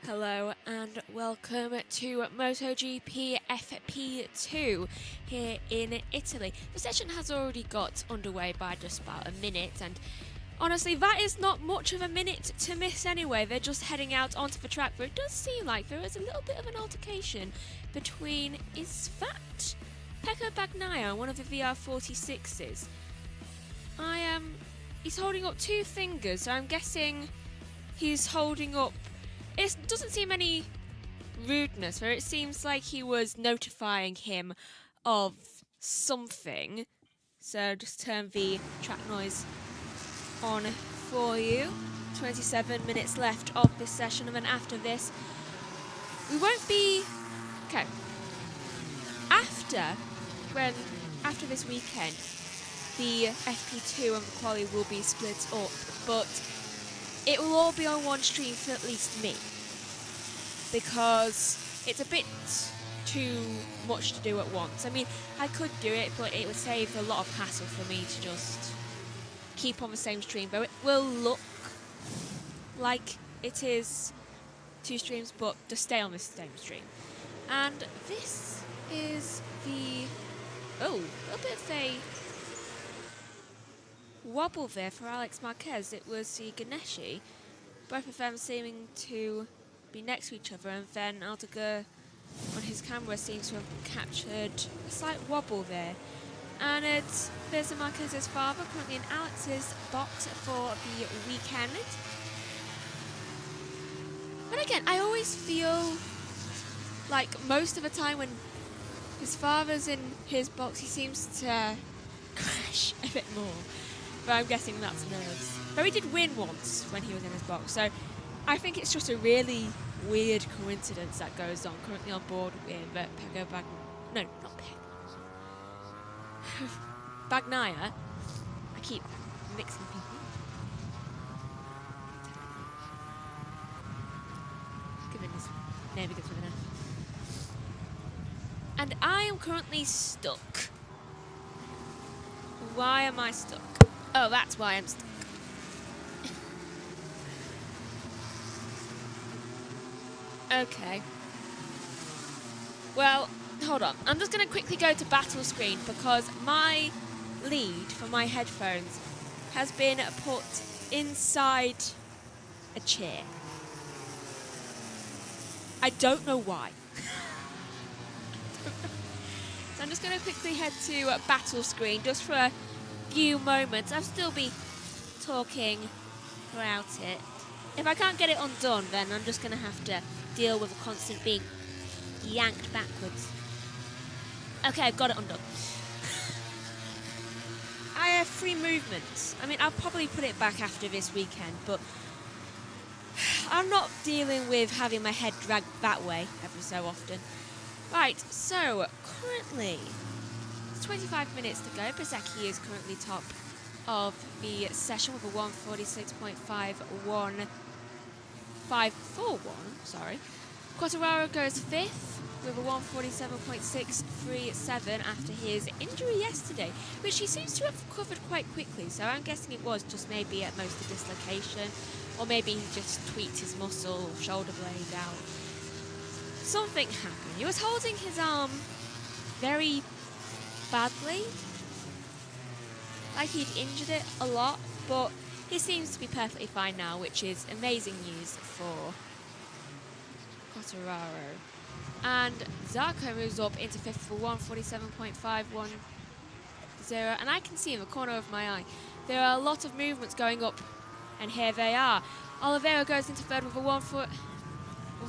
Hello and welcome to MotoGP FP2 here in Italy. The session has already got underway by just about a minute, and honestly that is not much of a minute to miss anyway. They're just heading out onto the track, but it does seem like there is a little bit of an altercation between, is that Pecco Bagnaia, one of the VR46s? He's holding up two fingers, so I'm guessing he's holding up. It doesn't seem any rudeness, where it seems like he was notifying him of something. So just turn the track noise on for you. 27 minutes left of this session, and then after this, we won't be... Okay. After this weekend, the FP2 and the quali will be split up, but it will all be on one stream for at least me, because it's a bit too much to do at once. I mean, I could do it, but it would save a lot of hassle for me to just keep on the same stream, though it will look like it is two streams, but just stay on the same stream. And this is the... oh, a little bit of a wobble there for Alex Marquez. It was the Ganeshi, both of them seeming to be next to each other, and then Aldegar on his camera seems to have captured a slight wobble there. And there's Marquez's father currently in Alex's box for the weekend. But again, I always feel like most of the time when his father's in his box, he seems to crash a bit more. But I'm guessing that's nerves. But he did win once when he was in his box, so I think it's just a really weird coincidence that goes on. Currently on board with Pecco Bagnaia. I keep mixing people. Given his name begins with an F. And I am currently stuck. Why am I stuck? Oh, that's why I'm stuck. Okay. Well, hold on. I'm just going to quickly go to battle screen, because my lead for my headphones has been put inside a chair. I don't know why. So I'm just going to quickly head to battle screen just for a few moments. I'll still be talking throughout it. If I can't get it undone, then I'm just going to have to deal with a constant being yanked backwards. Okay, I've got it undone. I have free movements. I mean, I'll probably put it back after this weekend, but I'm not dealing with having my head dragged that way every so often. Right, so currently, it's 25 minutes to go. bsky is currently top of the session with a 146.541. Sorry. Quartararo goes fifth with a 147.637 after his injury yesterday, which he seems to have recovered quite quickly, so I'm guessing it was just maybe at most a dislocation, or maybe he just tweaked his muscle or shoulder blade out. Something happened. He was holding his arm very badly, like he'd injured it a lot, but he seems to be perfectly fine now, which is amazing news for Quartararo. And Zarco moves up into fifth for 147.510, and I can see in the corner of my eye there are a lot of movements going up, and here they are. Oliveira goes into third with a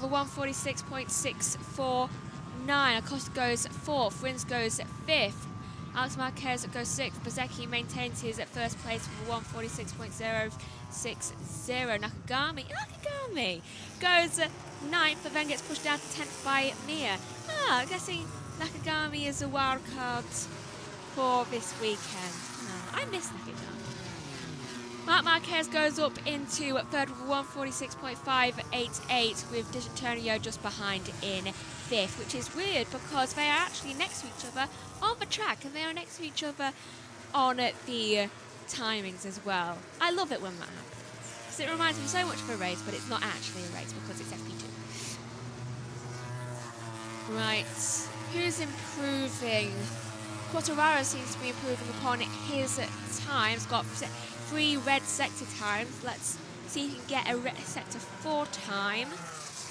146.649. Acosta goes fourth. Rins goes fifth. Alex Marquez goes sixth. bsky maintains his first place with a 146.060. Nakagami goes ninth, but then gets pushed down to 10th by Mir. I'm guessing Nakagami is a wild card for this weekend. I miss Nakagami. Marc Marquez goes up into third with a 146.588, with D'Antonio just behind in fifth, which is weird because they are actually next to each other on the track, and they are next to each other on the timings as well. I love it when that happens. because it reminds me so much of a race, but it's not actually a race because it's FP2. Right, who's improving? Quartararo seems to be improving upon his times. Got 3 red sector times. Let's see if he can get a red sector 4 time.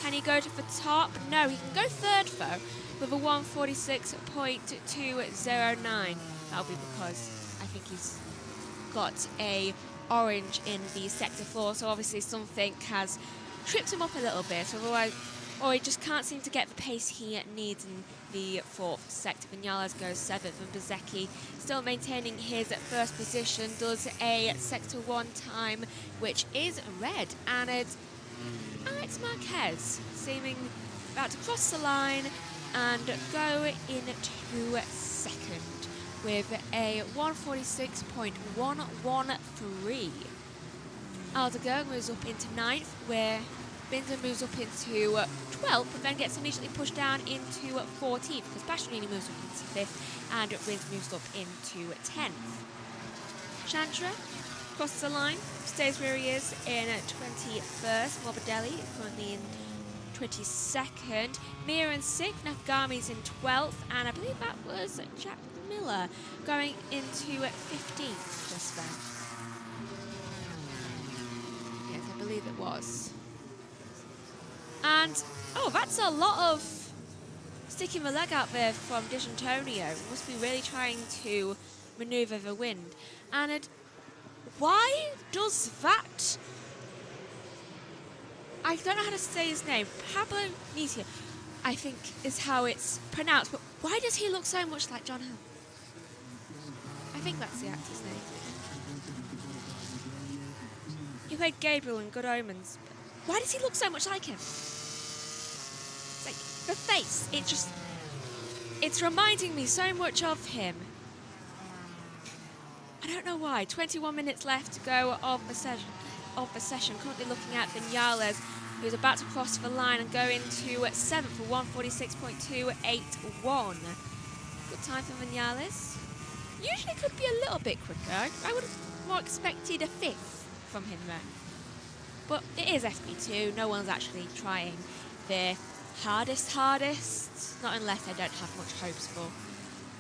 Can he go to the top? No, he can go third though with a 146.209. That'll be because I think he's got a orange in the sector 4, so obviously something has tripped him up a little bit. Otherwise, or he just can't seem to get the pace he needs in the 4th sector. Vinales goes 7th, and bsky still maintaining his 1st position, does a sector 1 time, which is red, and it's Alex Marquez seeming about to cross the line and go into 2nd with a 146.113. Aldeguer moves up into 9th, where Binder moves up into 12th, but then gets immediately pushed down into 14th, because Bastianini moves up into 5th, and Rins moves up into 10th. Chandra crosses the line, stays where he is in 21st. Morbidelli currently in 22nd. Mir in 6th, Nakagami's in 12th, and I believe that was Jack Miller going into 15th just then. Yes, I believe it was. And, oh, that's a lot of sticking the leg out there from D'Antonio. Must be really trying to manoeuvre the wind. And why does that... I don't know how to say his name. Pablo Nitia, I think, is how it's pronounced. But why does he look so much like John Hill? I think that's the actor's name. He played Gabriel in Good Omens. Why does he look so much like him? It's like, the face, it's reminding me so much of him. I don't know why. 21 minutes left to go of the session. Currently looking at Vinales, who's about to cross the line and go into 7th for 146.281. Good time for Vinales. Usually could be a little bit quicker. I would have more expected a 5th from him there. But it is FP2. No one's actually trying their hardest. Not unless they don't have much hopes for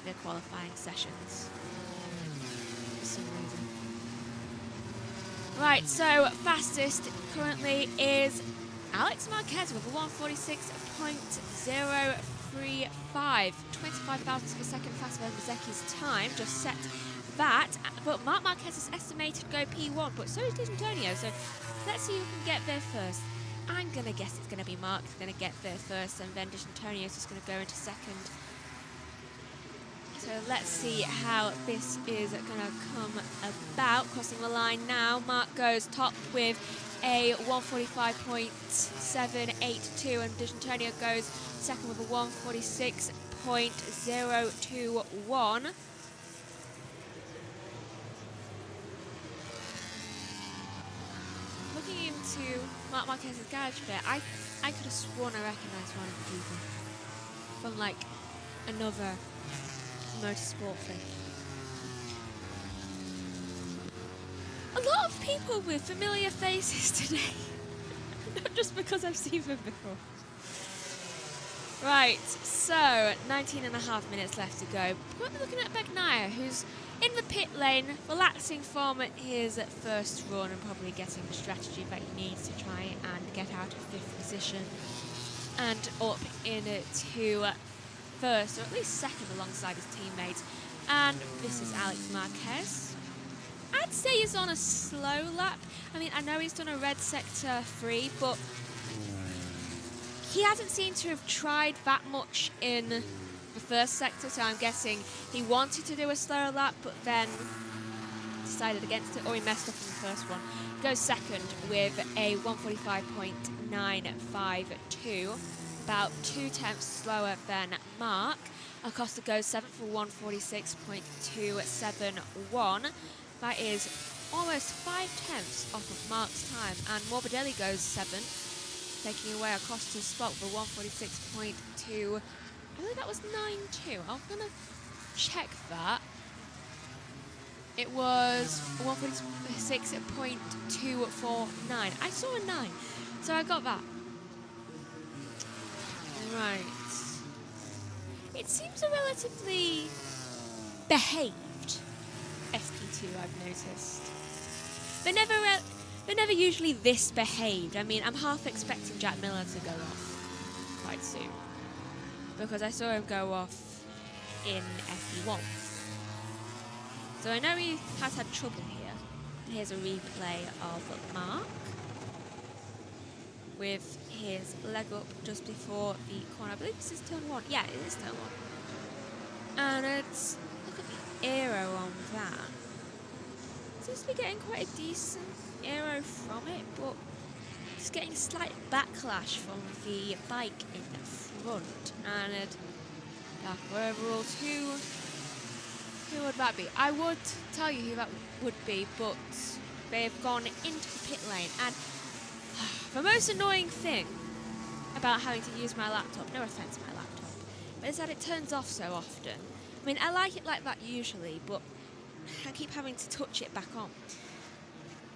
their qualifying sessions. For some reason. Right, so fastest currently is Alex Marquez with a 146.035. 25 thousandths of a second faster than bsky's time. Just set that. But Marc Marquez is estimated to go P1, but so is D'Antonio. So let's see who can get there first. I'm going to guess it's going to be Mark who's going to get there first, and then D'Antonio is just going to go into 2nd. So let's see how this is going to come about. Crossing the line now, Mark goes top with a 145.782, and D'Antonio goes 2nd with a 146.021. Looking into Marc Marquez's garage bit, I could have sworn I recognised one of the people from like another motorsport thing. A lot of people with familiar faces today. Not just because I've seen them before. Right, so 19.5 minutes left to go. We're looking at Bagnaia, who's in the pit lane, relaxing from his first run and probably getting the strategy that he needs to try and get out of 5th position and up into 1st, or at least 2nd alongside his teammates. And this is Alex Marquez. I'd say he's on a slow lap. I mean, I know he's done a red sector 3, but he hasn't seemed to have tried that much in the 1st sector, so I'm guessing he wanted to do a slower lap, but then decided against it, or he messed up in the first one. Goes 2nd with a 145.952, about 0.2 slower than Mark. Acosta goes 7th for 146.271. That is almost 0.5 off of Mark's time, and Morbidelli goes 7th, taking away Acosta's spot for 146.2. I believe that was 9.2. I'm going to check that. It was 146.249. I saw a 9, so I got that. Right. It seems a relatively behaved FP2, I've noticed. They're never usually this behaved. I mean, I'm half expecting Jack Miller to go off quite soon, because I saw him go off in FP1. So I know he has had trouble here. Here's a replay of Mark with his leg up just before the corner. I believe this is turn 1. Yeah, it is turn 1. And it's, look at the aero on that. Seems to be getting quite a decent aero from it, but just getting a slight backlash from the bike in the front. And darker overalls, who would that be? I would tell you who that would be, but they've gone into the pit lane. And the most annoying thing about having to use my laptop, no offence my laptop, but is that it turns off so often. I mean, I like it like that usually, but I keep having to touch it back on.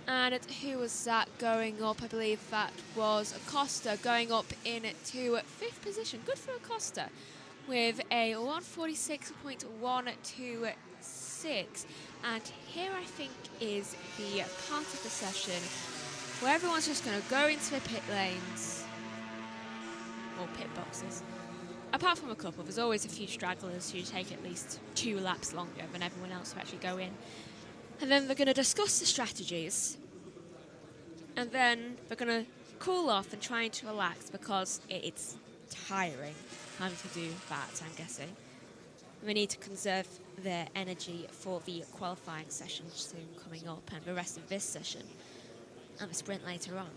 And who was that going up? I believe that was Acosta going up into 5th position. Good for Acosta, with a 146.126. And here I think is the part of the session where everyone's just going to go into the pit lanes, or pit boxes. Apart from a couple, there's always a few stragglers who take at least 2 laps longer than everyone else who actually go in. And then they're going to discuss the strategies. And then they're going to cool off and try to relax, because it's tiring having to do that, I'm guessing. We need to conserve their energy for the qualifying session soon coming up, and the rest of this session, and the sprint later on.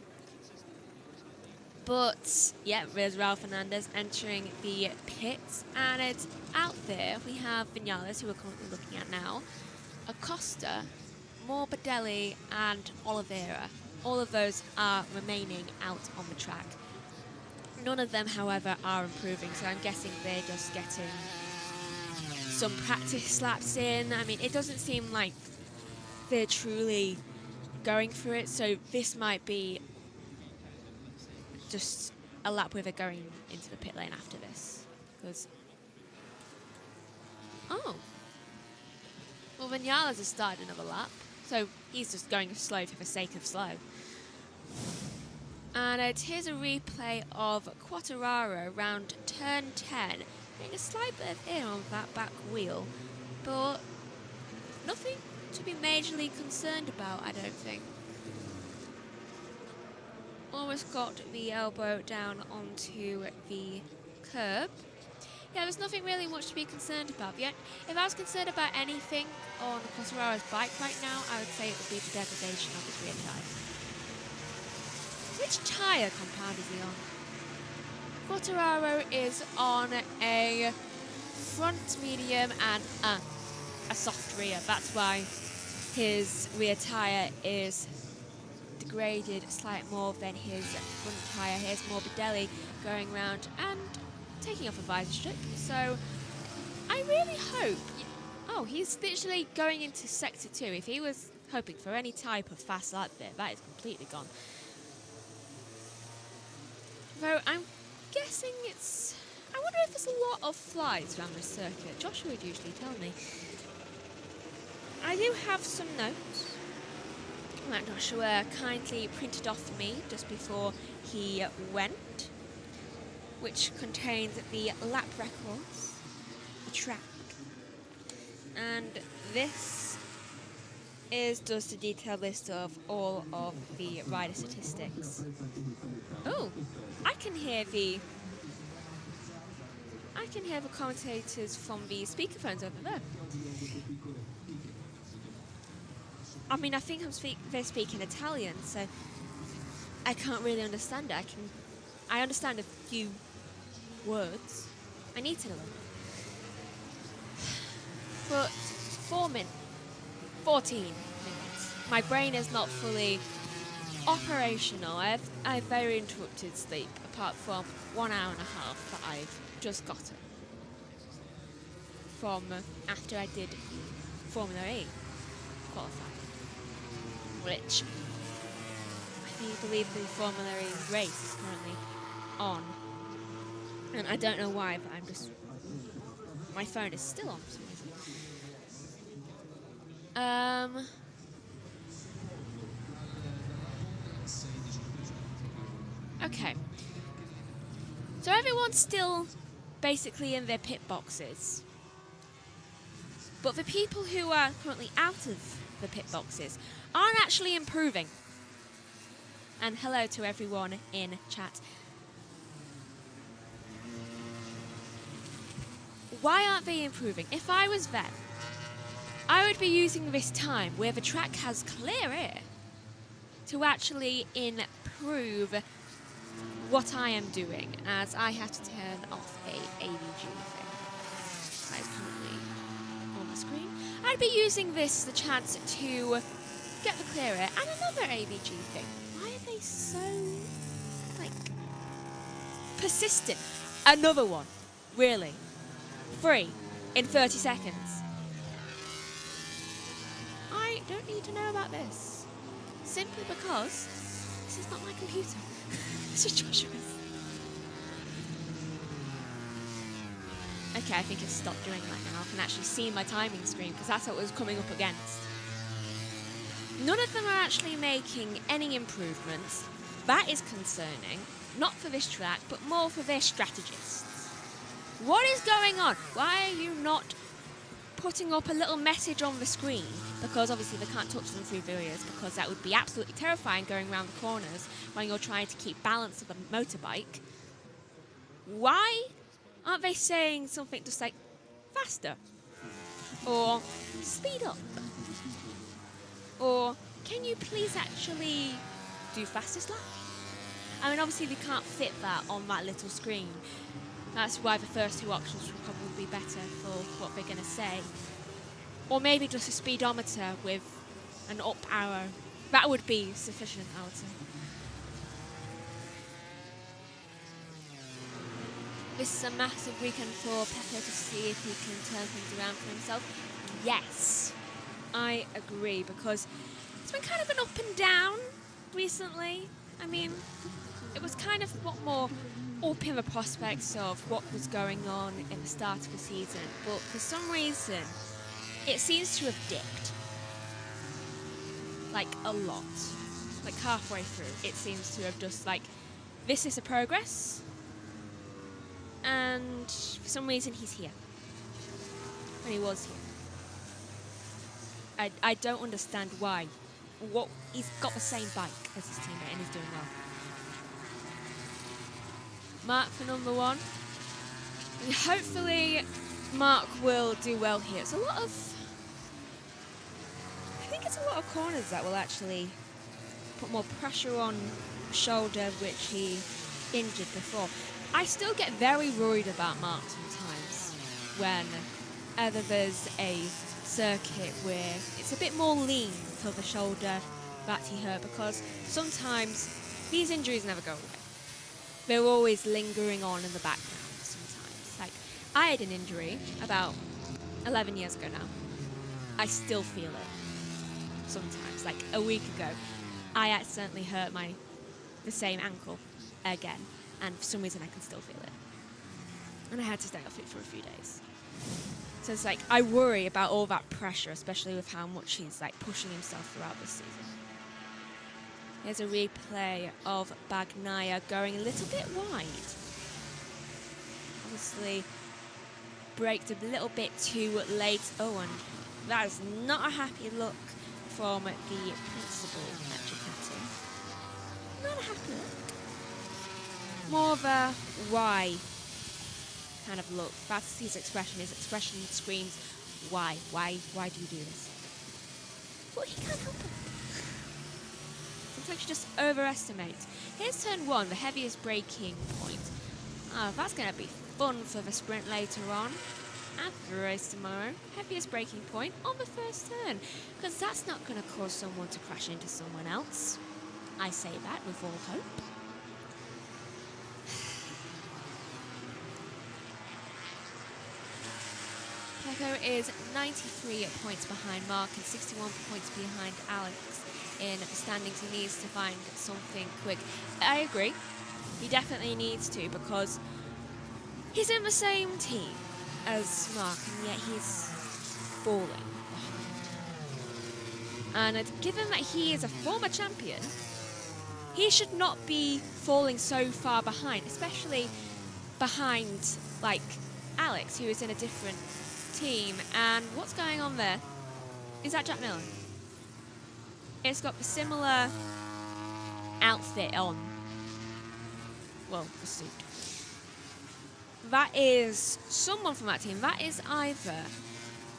But, yeah, there's Raul Fernandez entering the pits, and it's out there. We have Vinales, who we're currently looking at now, Acosta, Morbidelli, and Oliveira. All of those are remaining out on the track. None of them, however, are improving, so I'm guessing they're just getting some practice laps in. I mean, it doesn't seem like they're truly going for it, so this might be just a lap where they're going into the pit lane after this. Because well, Vinales has started another lap, so he's just going slow for the sake of slow. And here's a replay of Quartararo around turn 10, getting a slight bit of air on that back wheel, but nothing to be majorly concerned about, I don't think. Almost got the elbow down onto the curb. Yeah, there's nothing really much to be concerned about. Yet, if I was concerned about anything on Quartararo's bike right now, I would say it would be the degradation of his rear tyre. Which tyre compound is he on? Quartararo is on a front medium and a soft rear. That's why his rear tyre is degraded slightly more than his front tyre. Here's Morbidelli going around and taking off a visor strip. So I really hope... Oh, he's literally going into sector 2. If he was hoping for any type of fast lap there, that is completely gone. Though I'm guessing it's... I wonder if there's a lot of flies around this circuit. Joshua would usually tell me. I do have some notes that Joshua kindly printed off for me just before he went, which contains the lap records, the track, and this is just a detailed list of all of the rider statistics. Oh, I can hear the commentators from the speakerphones over there. I mean, I think they're speaking Italian, so I can't really understand it. I understand a few words. I need to know them. But 14 minutes. My brain is not fully operational. I have very interrupted sleep, apart from 1 hour and a half that I've just gotten from after I did Formula E. qualifying, which I believe the Formula E race is currently on. And I don't know why, but my phone is still on for some reason. Okay. So everyone's still basically in their pit boxes. But the people who are currently out of the pit boxes aren't actually improving. And hello to everyone in chat. Why aren't they improving? If I was them, I would be using this time where the track has clear air to actually improve what I am doing, as I have to turn off a AVG thing that is currently on the screen. I'd be using the chance to get the clear air and another AVG thing. Why are they so, persistent? Another one. Really? 3 in 30 seconds. I don't need to know about this. Simply because this is not my computer. This is Joshua's. Okay, I think it's stopped doing that now. I can actually see my timing screen because that's what it was coming up against. None of them are actually making any improvements. That is concerning. Not for this track, but more for their strategists. What is going on? Why are you not putting up a little message on the screen? Because obviously they can't touch them through videos, because that would be absolutely terrifying going around the corners when you're trying to keep balance of a motorbike. Why aren't they saying something just like faster? Or speed up? Or can you please actually do fastest lap? I mean, obviously they can't fit that on that little screen. That's why the first two options would probably be better for what they're going to say. Or maybe just a speedometer with an up arrow. That would be sufficient, I would say. This is a massive weekend for Pepper to see if he can turn things around for himself. Yes, I agree, because it's been kind of an up and down recently. I mean, it was kind of a lot more up in the prospects of what was going on in the start of the season, but for some reason it seems to have dipped a lot. Halfway through it seems to have just this is a progress, and for some reason he's here when he was here. I don't understand why. He's got the same bike as his teammate and he's doing well. Mark for number 1. And hopefully Mark will do well here. I think it's a lot of corners that will actually put more pressure on the shoulder, which he injured before. I still get very worried about Mark sometimes when either there's a circuit where it's a bit more lean for the shoulder that he hurt, because sometimes these injuries never go away. They're always lingering on in the background sometimes. I had an injury about 11 years ago now. I still feel it sometimes. A week ago, I accidentally hurt the same ankle again, and for some reason I can still feel it. And I had to stay off it for a few days. So it's I worry about all that pressure, especially with how much he's pushing himself throughout this season. Here's a replay of Bagnaia going a little bit wide. Obviously, braked a little bit too late. Oh, and that is not a happy look from the principal at Ducati. Not a happy look. More of a why kind of look. That's his expression. His expression screams, why? Why do you do this? But he can't help it. Sometimes you just overestimate. Here's turn 1, the heaviest braking point. That's going to be fun for the sprint later on. And the race tomorrow. Heaviest braking point on the first turn. Because that's not going to cause someone to crash into someone else. I say that with all hope. Checo is 93 points behind Mark and 61 points behind Alex in the standings. He needs to find something quick. I agree. He definitely needs to, because he's in the same team as Mark and yet he's falling behind. And given that he is a former champion, he should not be falling so far behind, especially behind, like, Alex, who is in a different team. And what's going on there? Is that Jack Miller? It's got the similar outfit on. Well, the suit. That is someone from that team. That is either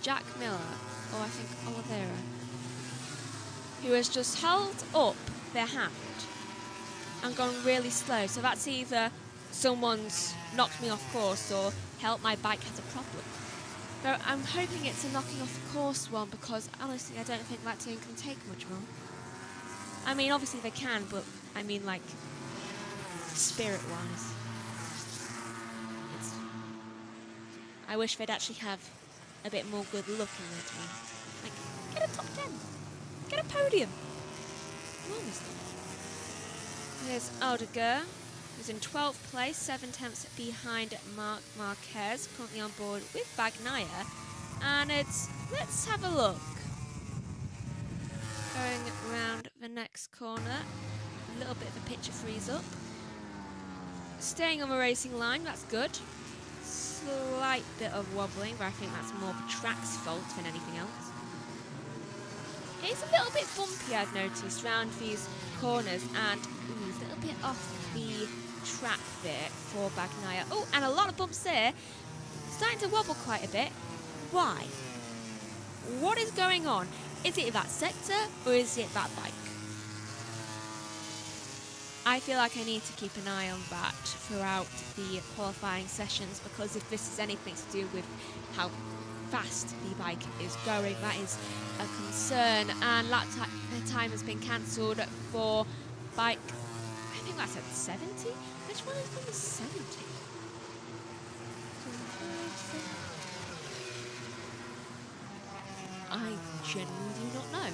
Jack Miller or I think Oliveira, who has just held up their hand and gone really slow. So that's either someone's knocked me off course or help my bike has a problem. So I'm hoping it's a knocking off course one, because honestly I don't think that team can take much more. I mean, obviously they can, but I mean, like, spirit-wise. I wish they'd actually have a bit more good luck in their team. Like, get a top 10. Get a podium. Honestly. Here's Aldeguer, who's in 12th place, 7 tenths behind Marc Marquez, currently on board with Bagnaia. And let's have a look. Going around the next corner, a little bit of a picture freeze up. Staying on the racing line, that's good. Slight bit of wobbling, but I think that's more the track's fault than anything else. It's a little bit bumpy, I've noticed, around these corners, and it's a little bit off the track there for Bagnaia. Oh, and a lot of bumps there. Starting to wobble quite a bit. Why? What is going on? Is it that sector or is it that bike? I feel like I need to keep an eye on that throughout the qualifying sessions, because if this is anything to do with how fast the bike is going, that is a concern. And lap time has been cancelled for bike, I think that's at 70? Which one is number 70? I genuinely do not know.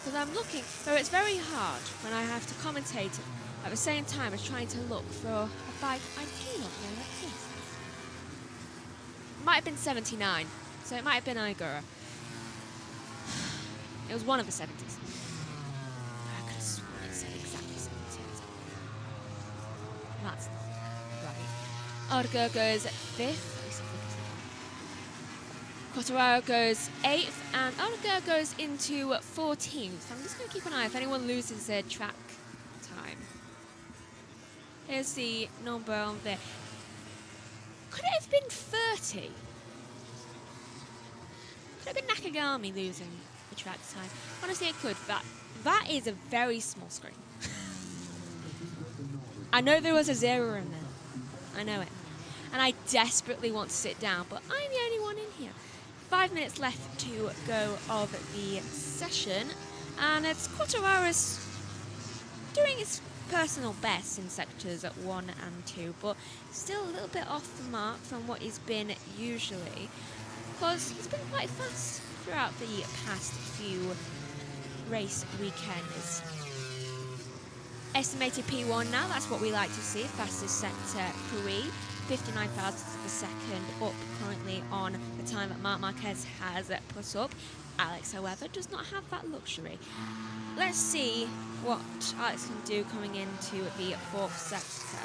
Because I'm looking, so it's very hard when I have to commentate at the same time as trying to look for a bike I do not know what it is. It might have been 79, so it might have been Igora. It was one of the 70s. I could have sworn it said exactly 70. That's not right. Aldeguer goes 5th. Quartararo goes 8th, and Aldeguer goes into 14th. I'm just going to keep an eye if anyone loses their track time. Here's the number on there. Could it have been 30? Could it have been Nakagami losing the track time? Honestly, it could. That is a very small screen. I know there was a 0 in there. I know it. And I desperately want to sit down, but I'm the only one in here. 5 minutes left to go of the session, and it's Quartararo's doing his personal best in sectors at 1 and 2, but still a little bit off the mark from what he's been usually, because he's been quite fast throughout the past few race weekends. Estimated P1 now, that's what we like to see, fastest sector 3. 59 thousandths of a second up currently on the time that Marc Marquez has put up. Alex, however, does not have that luxury. Let's see what Alex can do coming into the 4th sector.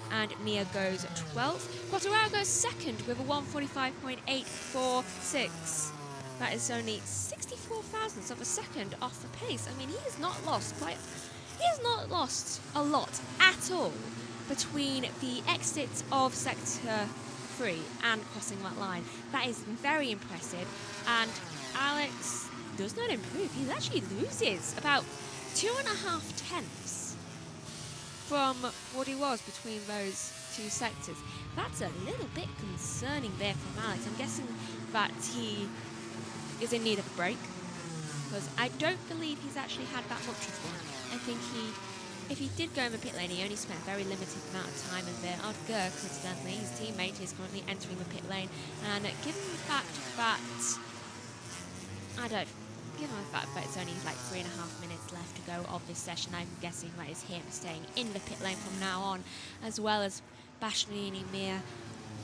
And Mia goes 12th. Quartararo goes 2nd with a 1:45.846. That is only 64 thousandths of a second off the pace. I mean, he has not lost a lot at all between the exits of Sector 3 and crossing that line. That is very impressive, and Alex does not improve. He actually loses about 2.5 tenths from what he was between those two sectors. That's a little bit concerning there from Alex. I'm guessing that he is in need of a break, because I don't believe he's actually had that much of one. I think he if he did go in the pit lane, he only spent a very limited amount of time in there. Odger, coincidentally, his teammate, is currently entering the pit lane, and given the fact that given the fact that it's only like 3.5 minutes left to go of this session, I'm guessing that is him staying in the pit lane from now on, as well as Bastianini, Mir,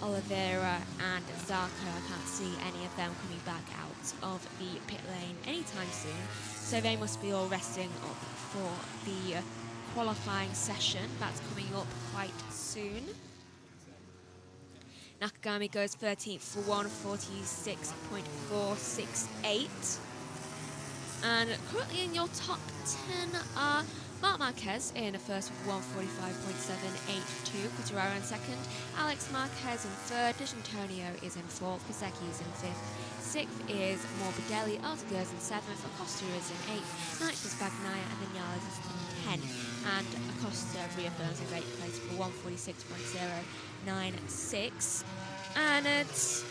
Oliveira and Zarco. I can't see any of them coming back out of the pit lane anytime soon, so they must be all resting up for the qualifying session that's coming up quite soon. Nakagami goes 13th for 146.468. And currently in your top 10 are Marc Marquez in first with 145.782, Quartararo in second, Alex Marquez in third, D'Antonio is in fourth, Bezzecchi is in fifth, sixth is Morbidelli, Aldeguer is in seventh, Acosta is in eighth, ninth is Bagnaia, and then Vinales is in 10th, and Acosta reaffirms his 8th place for 146.096, and it's,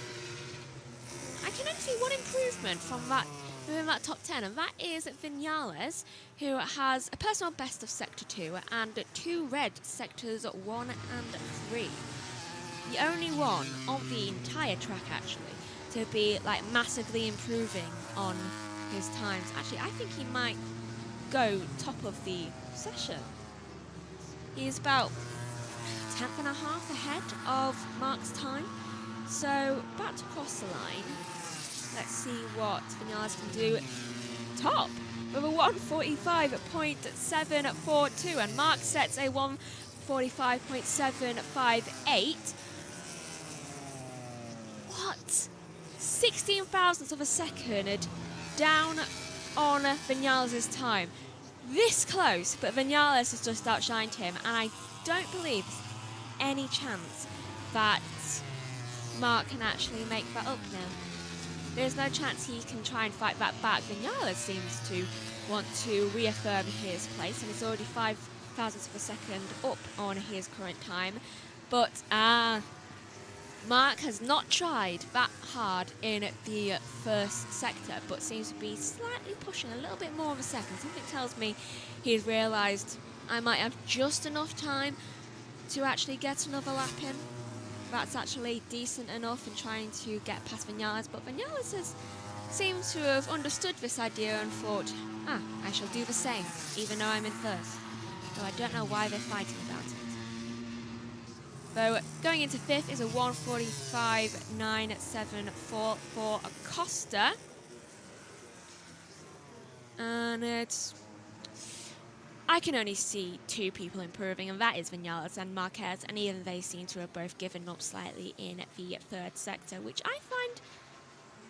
I can only see one improvement from that within that top 10, and that is Vinales, who has a personal best of Sector 2 and 2 red Sectors 1 and 3. The only one of the entire track, actually, to be like massively improving on his times. Actually, I think he might go top of the session. He's about 10th and a half ahead of Mark's time, so about to cross the line. Let's see what Vinales can do. Top with a 145.742, and Mark sets a 145.758. What? 16 thousandths of a second down on Vinales' time. This close, but Vinales has just outshined him, and I don't believe there's any chance that Mark can actually make that up now. There's no chance he can try and fight that back. Vinales seems to want to reaffirm his place, and it's already 5 thousandths of a second up on his current time. But Mark has not tried that hard in the first sector, but seems to be slightly pushing a little bit more of a second. Something tells me he's realised I might have just enough time to actually get another lap in. That's actually decent enough in trying to get past Vinales, but Vinales seems to have understood this idea and thought, I shall do the same, even though I'm in first. So I don't know why they're fighting about it. So going into fifth is a 145.974 for Acosta. And I can only see 2 people improving, and that is Vinales and Marquez, and even they seem to have both given up slightly in the third sector, which I find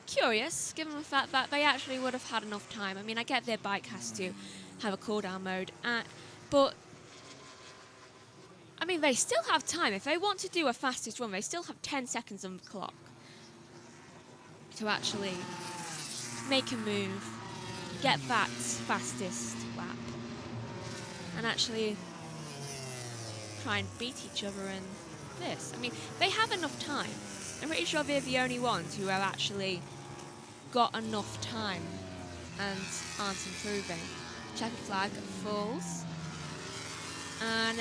curious, given the fact that they actually would have had enough time. I mean, I get their bike has to have a cooldown mode, but I mean, they still have time. If they want to do a fastest run, they still have 10 seconds on the clock to actually make a move, get that fastest lap, and actually try and beat each other in this. I mean, they have enough time. I'm pretty sure they're the only ones who have actually got enough time and aren't improving. Checker flag falls, and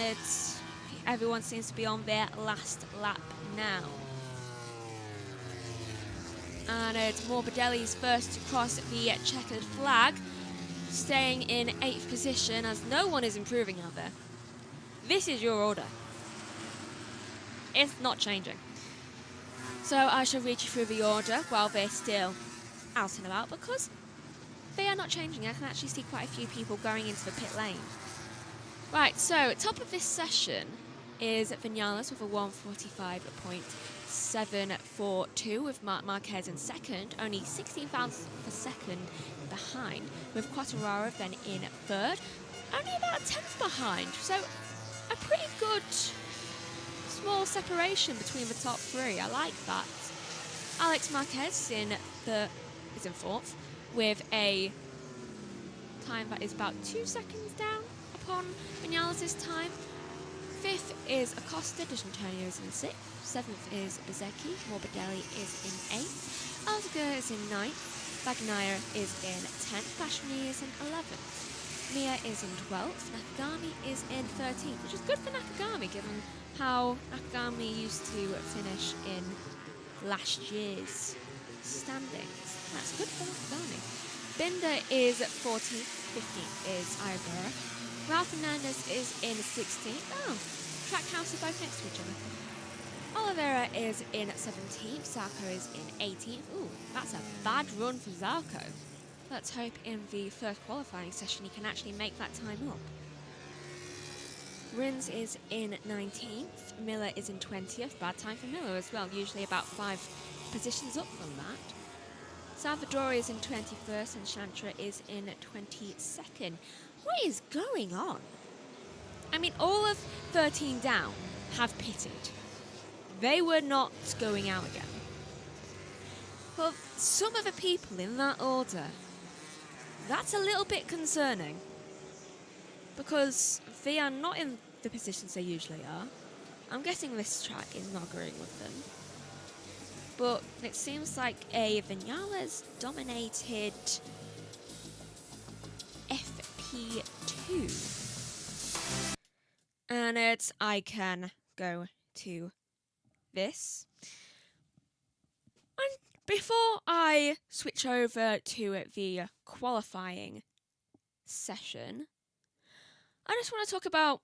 everyone seems to be on their last lap now. And it's Morbidelli's first to cross the checkered flag, staying in 8th position as no one is improving out there. This is your order. It's not changing. So I shall read you through the order while they're still out and about, because they are not changing. I can actually see quite a few people going into the pit lane. Right, so top of this session is Vinales with a 145.742 with Marc Marquez in second, only 16 thousandths of a second behind, with Quartararo then in third, only about a 10th behind, so a pretty good small separation between the top 3. I like that. Alex Marquez is in fourth with a time that is about 2 seconds down upon Vinales' time. 5th is Acosta, D'Antonio is in 6th, 7th is Bezzecchi, Morbidelli is in 8th, Aldeguer is in 9th, Bagnaia is in 10th, Bastianini is in 11th. Mia is in 12th, Nakagami is in 13th, which is good for Nakagami given how Nakagami used to finish in last year's standings. That's good for Nakagami. Binder is 14th, 15th is Iogura. Ralph Fernandez is in 16th. Oh, track counts are both next to each other. Oliveira is in 17th, Zarco is in 18th. Ooh, that's a bad run for Zarco. Let's hope in the first qualifying session he can actually make that time up. Rins is in 19th, Miller is in 20th, bad time for Miller as well, usually about 5 positions up from that. Salvador is in 21st and Chantra is in 22nd. What is going on? I mean, all of 13 down have pitted. They were not going out again. But some of the people in that order, that's a little bit concerning. Because they are not in the positions they usually are. I'm guessing this track is not agreeing with them. But it seems like a Vinales dominated FP2. And I can go to this. And before I switch over to the qualifying session, I just want to talk about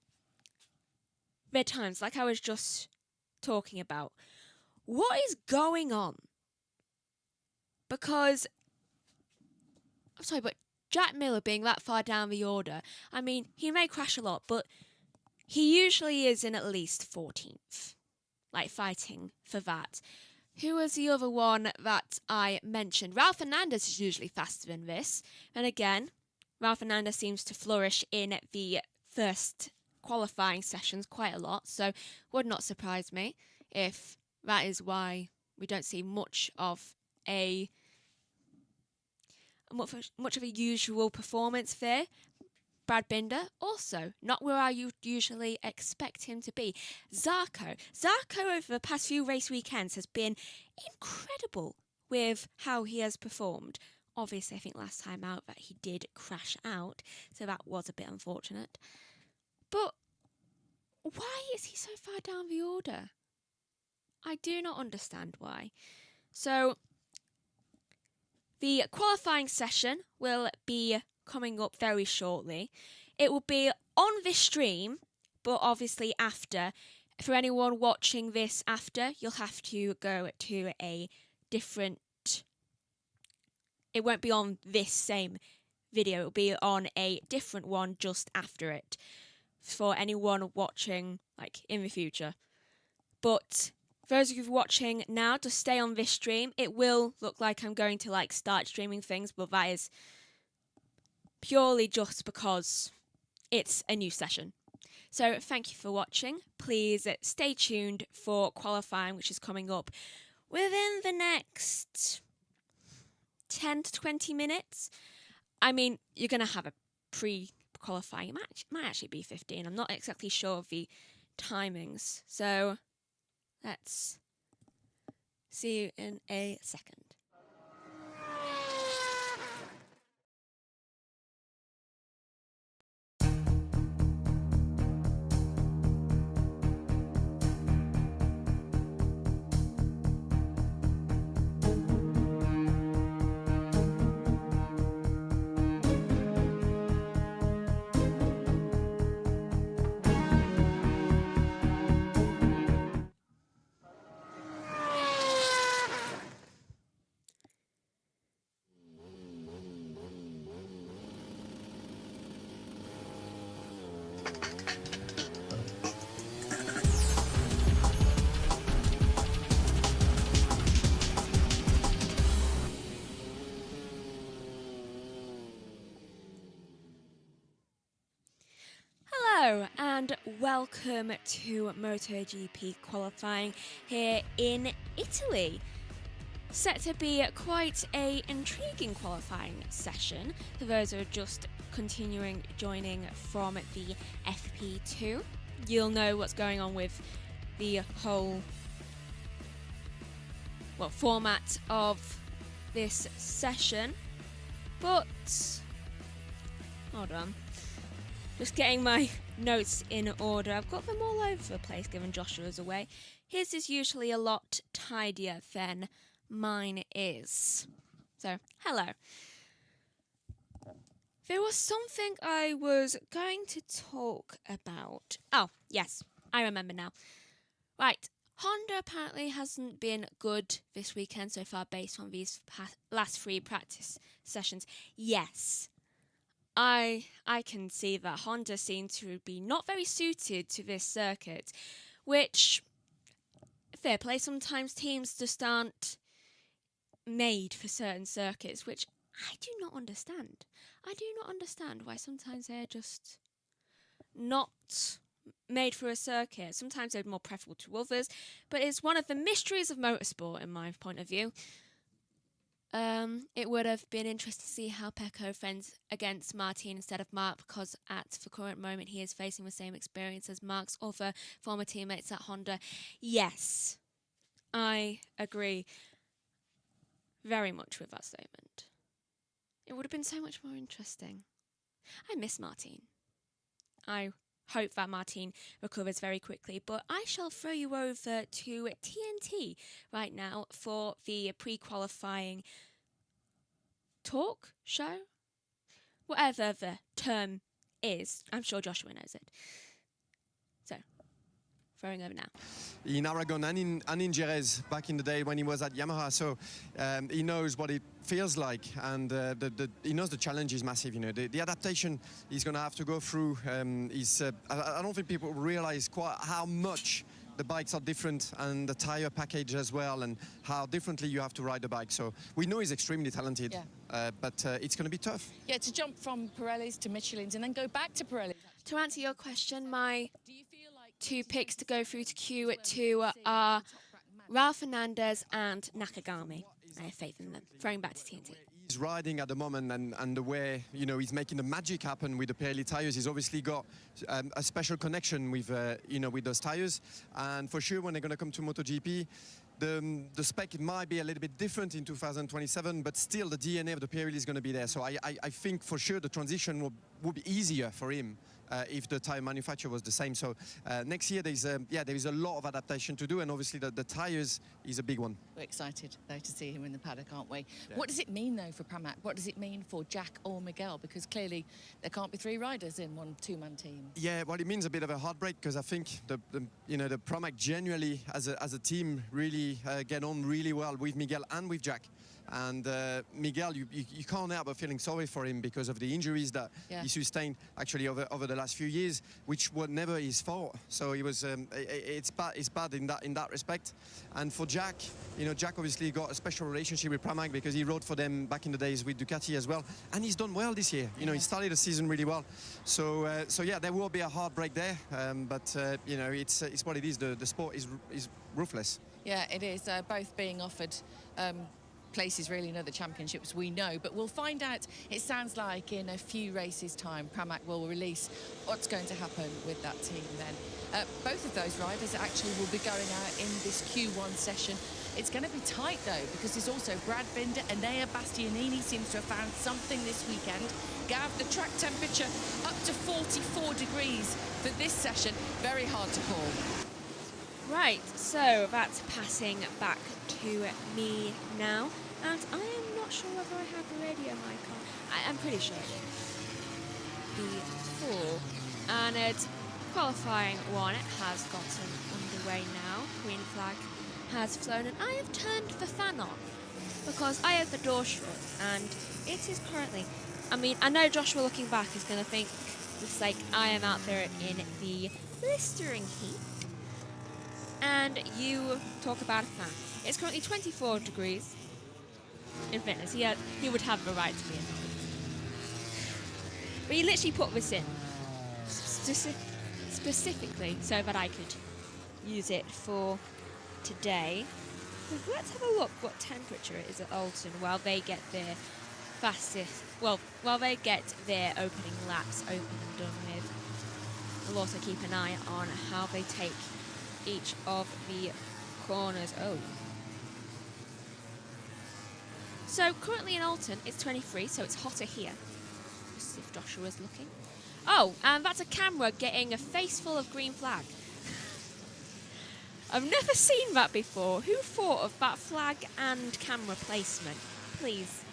their times, like I was just talking about. What is going on? Because, I'm sorry, but Jack Miller being that far down the order, I mean, he may crash a lot, but he usually is in at least 14th, like fighting for that. Who was the other one that I mentioned? Ralph Fernandez is usually faster than this. And again, Ralph Fernandez seems to flourish in the first qualifying sessions quite a lot, so would not surprise me if that is why we don't see much of a usual performance there. Brad Binder, also not where I usually expect him to be. Zarco over the past few race weekends has been incredible with how he has performed. Obviously, I think last time out that he did crash out, so that was a bit unfortunate. But why is he so far down the order? I do not understand why. So, the qualifying session will be coming up very shortly. It will be on this stream, but obviously after. For anyone watching this after, you'll have to go to a different... It won't be on this same video, it'll be on a different one just after it. For anyone watching, like, in the future. But for those of you watching now, just stay on this stream. It will look like I'm going to, like, start streaming things, but that is purely just because it's a new session. So thank you for watching. Please stay tuned for qualifying, which is coming up within the next 10 to 20 minutes. I mean, you're going to have a pre-qualifying. It might actually be 15. I'm not exactly sure of the timings. So let's see you in a second. Hello and welcome to MotoGP qualifying here in Italy. Set to be quite an intriguing qualifying session for those who are just joining from the FP2. You'll know what's going on with the whole format of this session, but hold on. Just getting my notes in order. I've got them all over the place given Joshua's away. His is usually a lot tidier than mine is. So, hello. There was something I was going to talk about. Oh, yes, I remember now. Right, Honda apparently hasn't been good this weekend so far based on these last 3 practice sessions. Yes, I can see that Honda seem to be not very suited to this circuit, which, fair play, sometimes teams just aren't made for certain circuits, which I do not understand. I do not understand why sometimes they're just not made for a circuit. Sometimes they're more preferable to others, but it's one of the mysteries of motorsport in my point of view. It would have been interesting to see how Pecco fends against Martin instead of Mark, because at the current moment he is facing the same experience as Mark's other former teammates at Honda. Yes, I agree very much with that statement. It would have been so much more interesting. I miss Martin. I hope that Martin recovers very quickly, but I shall throw you over to TNT right now for the pre-qualifying talk show, whatever the term is. I'm sure Joshua knows it. So, throwing over now. In Aragon and in Jerez back in the day when he was at Yamaha, so he knows what it feels like, and he knows the challenge is massive. You know, the adaptation he's going to have to go through. I don't think people realize quite how much the bikes are different, and the tire package as well, and how differently you have to ride the bike. So we know he's extremely talented, but it's going to be tough. Yeah, to jump from Pirellis to Michelin's and then go back to Pirellis. To answer your question, my 2 picks to go through to Q2 are Ralph Fernandez and Nakagami. I have faith in them. Throwing back to TNT. He's riding at the moment, and the way, you know, he's making the magic happen with the Pirelli tires. He's obviously got a special connection with you know, with those tires, and for sure when they're going to come to MotoGP, the spec might be a little bit different in 2027, but still the DNA of the Pirelli is going to be there. So I think for sure the transition will be easier for him if the tire manufacturer was the same. So next year there is a lot of adaptation to do, and obviously the tires is a big one. We're excited though to see him in the paddock, aren't we? Yeah. What does it mean though for Pramac? What does it mean for Jack or Miguel? Because clearly there can't be 3 riders in one 2-man team. Yeah, well, it means a bit of a heartbreak, because I think the Pramac genuinely as a team really get on really well with Miguel and with Jack. And Miguel, you can't help but feeling sorry for him because of the injuries that he sustained actually over the last few years, which were never his fault. So he was it's bad in that respect. And for Jack, you know, Jack obviously got a special relationship with Pramac because he rode for them back in the days with Ducati as well, and he's done well this year. You know, he started the season really well. So yeah, there will be a heartbreak there, but you know, it's what it is. The sport is ruthless. Yeah, it is. Both being offered places really in other championships, we know, but we'll find out. It sounds like in a few races time Pramac will release what's going to happen with that team then. Both of those riders actually will be going out in this Q1 session. It's going to be tight though, because there's also Brad Binder, Enea Bastianini seems to have found something this weekend. Gav, the track temperature up to 44 degrees for this session, very hard to call. Right, so that's passing back to me now, and I am not sure whether I have the radio mic on. I'm pretty sure. The 4, and it's qualifying 1. It has gotten underway now. Green flag has flown, and I have turned the fan on because I have the door shut, and it is currently. I mean, I know Joshua looking back is going to think it's like I am out there in the blistering heat. And you talk about a fan. It's currently 24 degrees. In fairness, he would have the right to be annoyed. But he literally put this in specifically so that I could use it for today. Let's have a look what temperature it is at Alton while they get their while they get their opening laps open and done with. We'll also keep an eye on how they take each of the corners. Oh. So currently in Alton it's 23, so it's hotter here. Just if Joshua's looking. Oh, and that's a camera getting a face full of green flag. I've never seen that before. Who thought of that flag and camera placement? Please.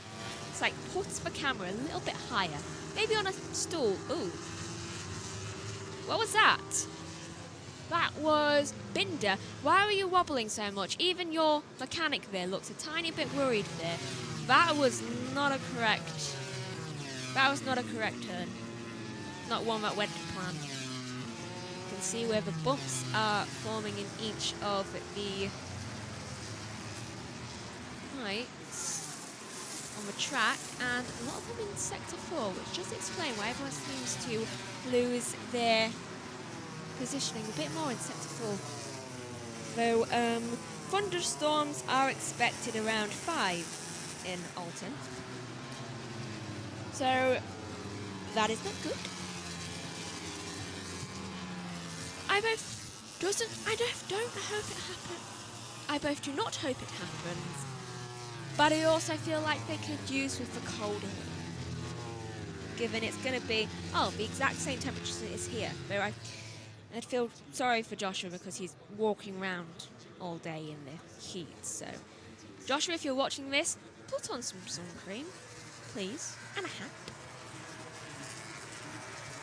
It's like, put the camera a little bit higher. Maybe on a stool. Ooh. What was that? That was Binder. Why are you wobbling so much? Even your mechanic there looks a tiny bit worried there. That was not a correct... That was not a correct turn. Not one that went to plan. You can see where the bumps are forming in each of the heights on the track, and a lot of them in Sector 4, which does explain why everyone seems to lose their positioning a bit more in Sector 4. Though thunderstorms are expected around 5 in Alton. So that is not good. I both do not hope it happens, but I also feel like they could use with the colder weather, given it's going to be the exact same temperature as it is here. Though I'd feel sorry for Joshua because he's walking around all day in the heat. So Joshua, if you're watching this, put on some sun cream, please, and a hat.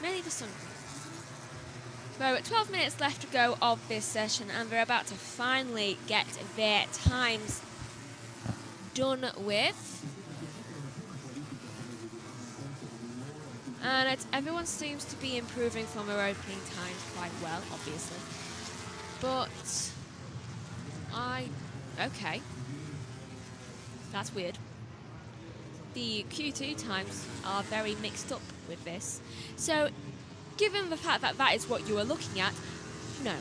Mainly the sun cream. So 12 minutes left to go of this session, and they're about to finally get their times done with. And everyone seems to be improving from their opening times quite well, obviously. But okay. That's weird. The Q2 times are very mixed up with this. So, given the fact that that is what you are looking at, no.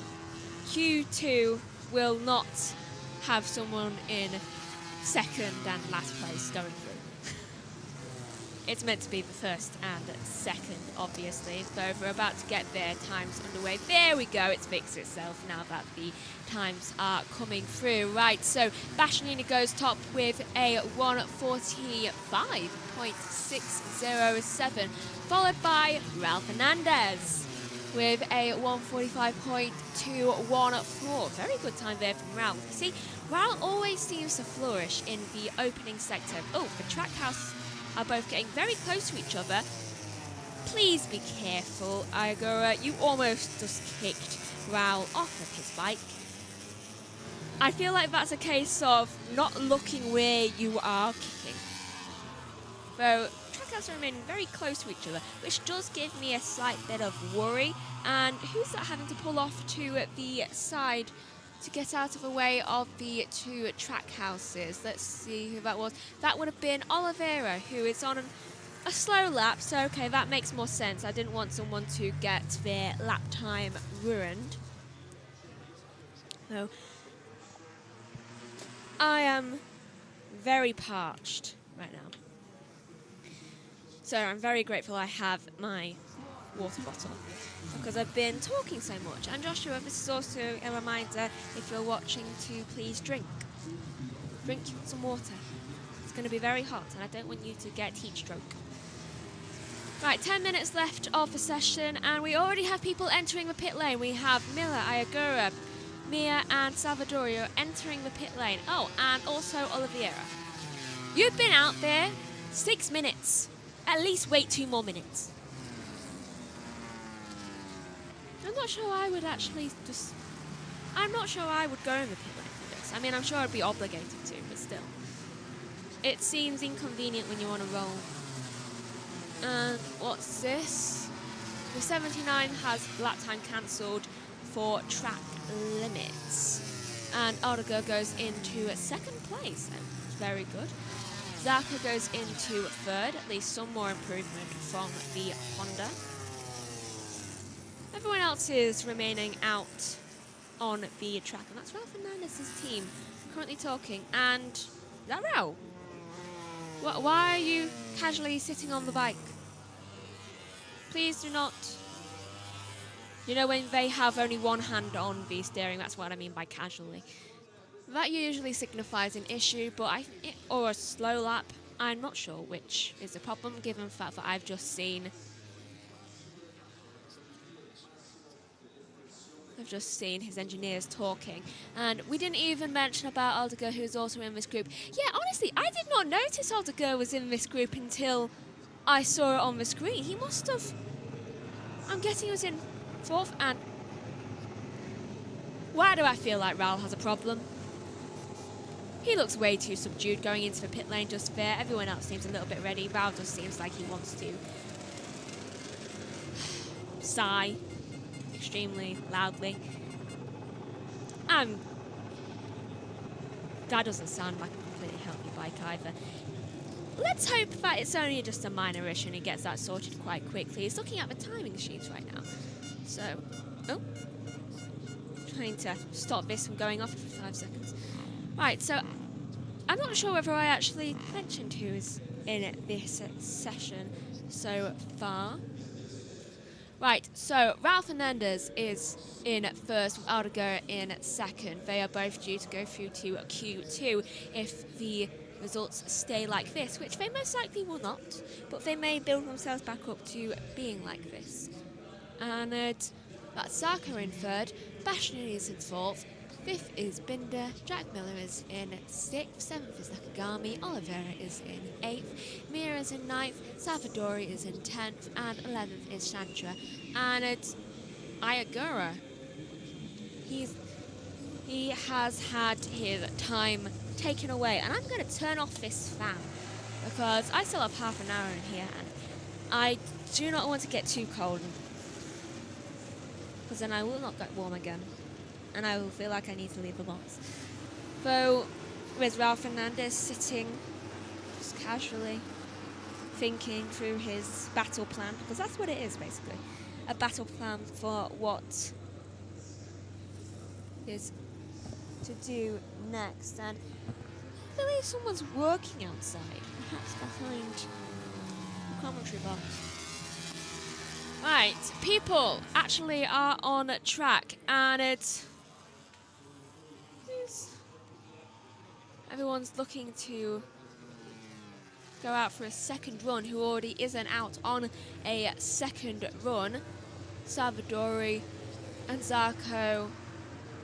Q2 will not have someone in second and last place going through. It's meant to be the first and second, obviously. So we're about to get their times underway. There we go, it's fixed itself now that the times are coming through. Right, so Bastianini goes top with a 145.607, followed by Ralph Hernandez with a 145.214. Very good time there from Ralph. See, Ralph always seems to flourish in the opening sector. Oh, the Trackhouse are both getting very close to each other. Please be careful, Ayagura. You almost just kicked Raul off of his bike. I feel like that's a case of not looking where you are kicking. So, Trackhouse are remaining very close to each other, which does give me a slight bit of worry. And who's that having to pull off to the side to get out of the way of the two Trackhouses? Let's see who that was. That would have been Oliveira, who is on a slow lap, so okay, that makes more sense. I didn't want someone to get their lap time ruined. So, I am very parched right now. So I'm very grateful I have my water bottle, because I've been talking so much. And Joshua, this is also a reminder, if you're watching, to please drink. Drink some water. It's going to be very hot, and I don't want you to get heat stroke. Right, 10 minutes left of the session, and we already have people entering the pit lane. We have Miller, Ayagura, Mia, and Salvadorio entering the pit lane. Oh, and also Oliveira. You've been out there 6 minutes. At least wait 2 more minutes. I'm not sure I would actually just... I'm not sure I would go in the pit lane for this. I mean, I'm sure I'd be obligated to, but still. It seems inconvenient when you want to roll. And what's this? The 79 has lap time cancelled for track limits. And Aldegar goes into second place. Very good. Zaka goes into third, at least some more improvement from the Honda. Everyone else is remaining out on the track, and that's Ralph Hernandez's team currently talking. And is that Raul? Why are you casually sitting on the bike? Please do not. You know, when they have only one hand on the steering, that's what I mean by casually. That usually signifies an issue, but or a slow lap. I'm not sure which is the problem, given the fact that I've just seen I've just seen his engineers talking. And we didn't even mention about Aldeguer, who's also in this group. Yeah, honestly, I did not notice Aldeguer was in this group until I saw it on the screen. He must have... I'm guessing he was in 4th, and... Why do I feel like Raul has a problem? He looks way too subdued going into the pit lane just there. Everyone else seems a little bit ready. Raul just seems like he wants to sigh extremely loudly. That doesn't sound like a completely healthy bike either. Let's hope that it's only just a minor issue and he gets that sorted quite quickly. He's looking at the timing sheets right now. So, trying to stop this from going off for 5 seconds. Right, so I'm not sure whether I actually mentioned who is in this session so far. Right, so Raul Fernandez is in 1st with Aldeguer in 2nd. They are both due to go through to Q2 if the results stay like this, which they most likely will not, but they may build themselves back up to being like this. And that's Zarco in 3rd, Bastianini is in 4th, 5th is Binder, Jack Miller is in 6th, 7th is Nakagami, Oliveira is in 8th, Mir is in 9th, Salvadori is in 10th, and 11th is Santra. And it's Ayagura. He has had his time taken away, and I'm going to turn off this fan because I still have half an hour in here, and I do not want to get too cold because then I will not get warm again. And I will feel like I need to leave the box. So, with Raul Fernandez sitting just casually thinking through his battle plan, because that's what it is basically, a battle plan for what is to do next. And I believe someone's working outside, perhaps behind the commentary box. Right, people actually are on track, and it's... Everyone's looking to go out for a second run, who already isn't out on a second run. Salvadori and Zarco,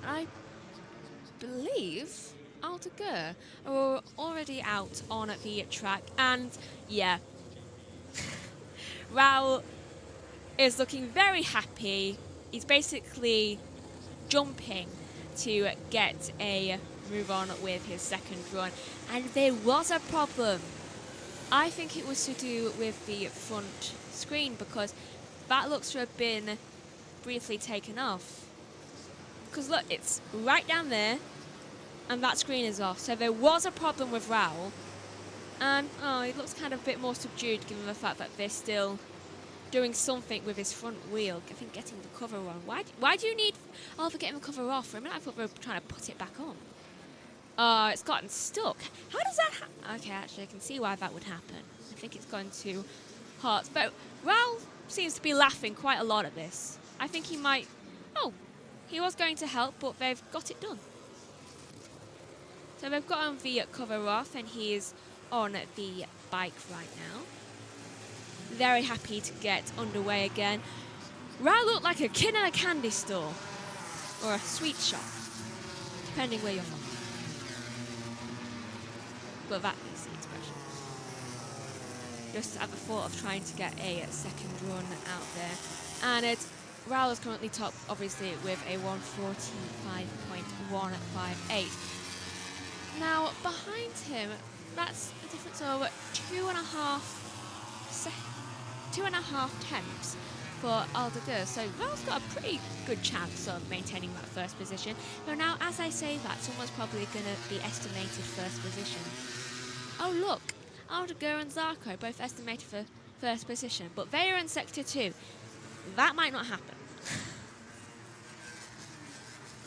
I believe Aldeguer are already out on the track. And yeah, Raul is looking very happy. He's basically jumping to get a move on with his second run, and there was a problem. I think it was to do with the front screen, because that looks to have been briefly taken off. Because look, it's right down there, and that screen is off. So there was a problem with Raul, and it looks kind of a bit more subdued given the fact that they're still doing something with his front wheel. I think getting the cover on. Why do you need for getting the cover off? For a minute I thought they were trying to put it back on. It's gotten stuck. How does that happen? Okay, actually I can see why that would happen. I think it's gone too hot. But Raul seems to be laughing quite a lot at this. I think he might... he was going to help, but they've got it done. So they've gotten the cover off, and he is on the bike right now. Very happy to get underway again. Raul looked like a kid in a candy store, or a sweet shop, depending where you're from. But that is the expression. Just at the thought of trying to get a second run out there. And Raul is currently top, obviously, with a 1:45.158. Now, behind him, that's a difference of 2.5 tenths for Aldeguer. So Raul's got a pretty good chance of maintaining that first position. But now, as I say that, someone's probably going to be estimated first position. Oh look, Aldeguer and Zarco both estimated for first position, but they are in Sector 2. That might not happen.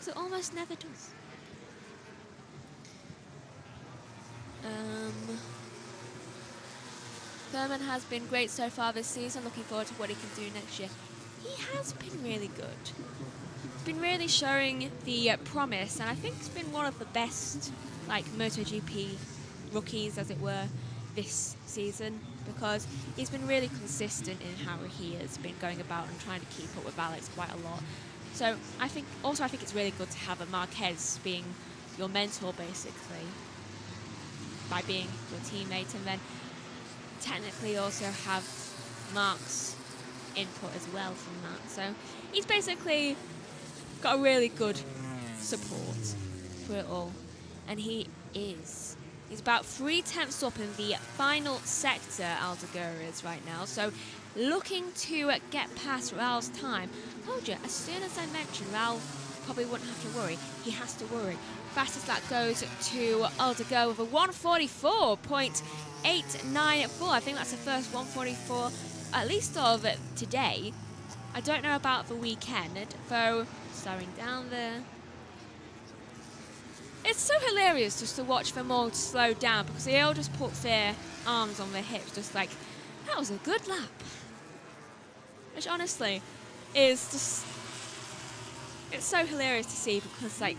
So it almost never does. Thurman has been great so far this season. Looking forward to what he can do next year. He has been really good. He's been really showing the promise, and I think he's been one of the best, like, MotoGP rookies, as it were, this season, because he's been really consistent in how he has been going about and trying to keep up with Alex quite a lot. So I think it's really good to have a Marquez being your mentor, basically, by being your teammate, and then technically also have Mark's input as well from that. So he's basically got a really good support for it all, and he's about 3/10 up in the final sector. Aldeguer is right now, so looking to get past Raul's time. Told you, as soon as I mentioned Raul probably wouldn't have to worry, he has to worry. Fastest lap goes to Aldeguer with a 1:44.894. I think that's the first 1:44 at least of today. I don't know about the weekend, though. Slowing down there. It's so hilarious just to watch them all slow down, because they all just put their arms on their hips, just like, that was a good lap. Which honestly is just, it's so hilarious to see, because like,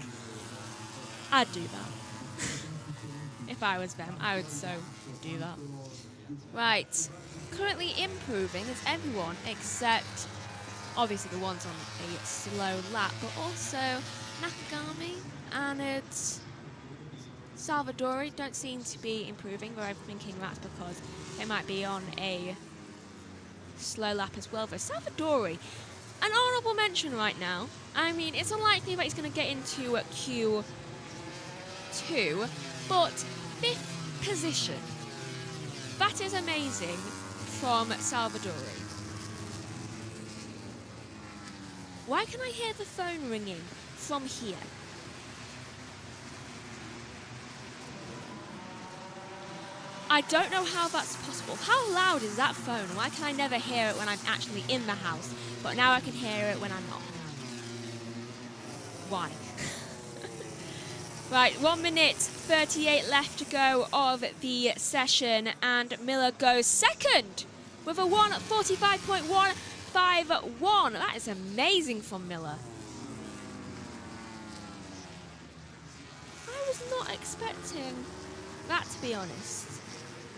I'd do that. If I was them, I would so do that. Right, currently improving is everyone except obviously the ones on a slow lap, but also Nakagami and it's Salvadori don't seem to be improving, but I'm thinking that's because they might be on a slow lap as well. But Salvadori, an honourable mention right now. I mean, it's unlikely that he's going to get into Q2, but 5th position. That is amazing from Salvadori. Why can I hear the phone ringing from here? I don't know how that's possible. How loud is that phone? Why can I never hear it when I'm actually in the house, but now I can hear it when I'm not? Why? Right, 1 minute 38 left to go of the session, and Miller goes second with a 1:45.151. That is amazing from Miller. I was not expecting that, to be honest,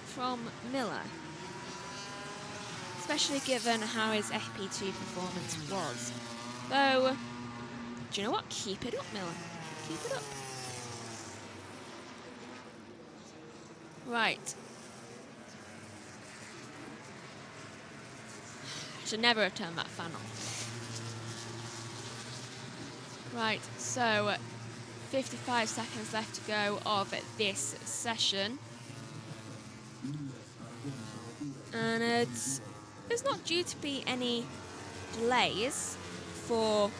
from Miller. Especially given how his FP2 performance was. Though, do you know what? Keep it up, Miller. Keep it up. Right. I should never have turned that fan on. Right, so 55 seconds left to go of this session. And there's not due to be any delays for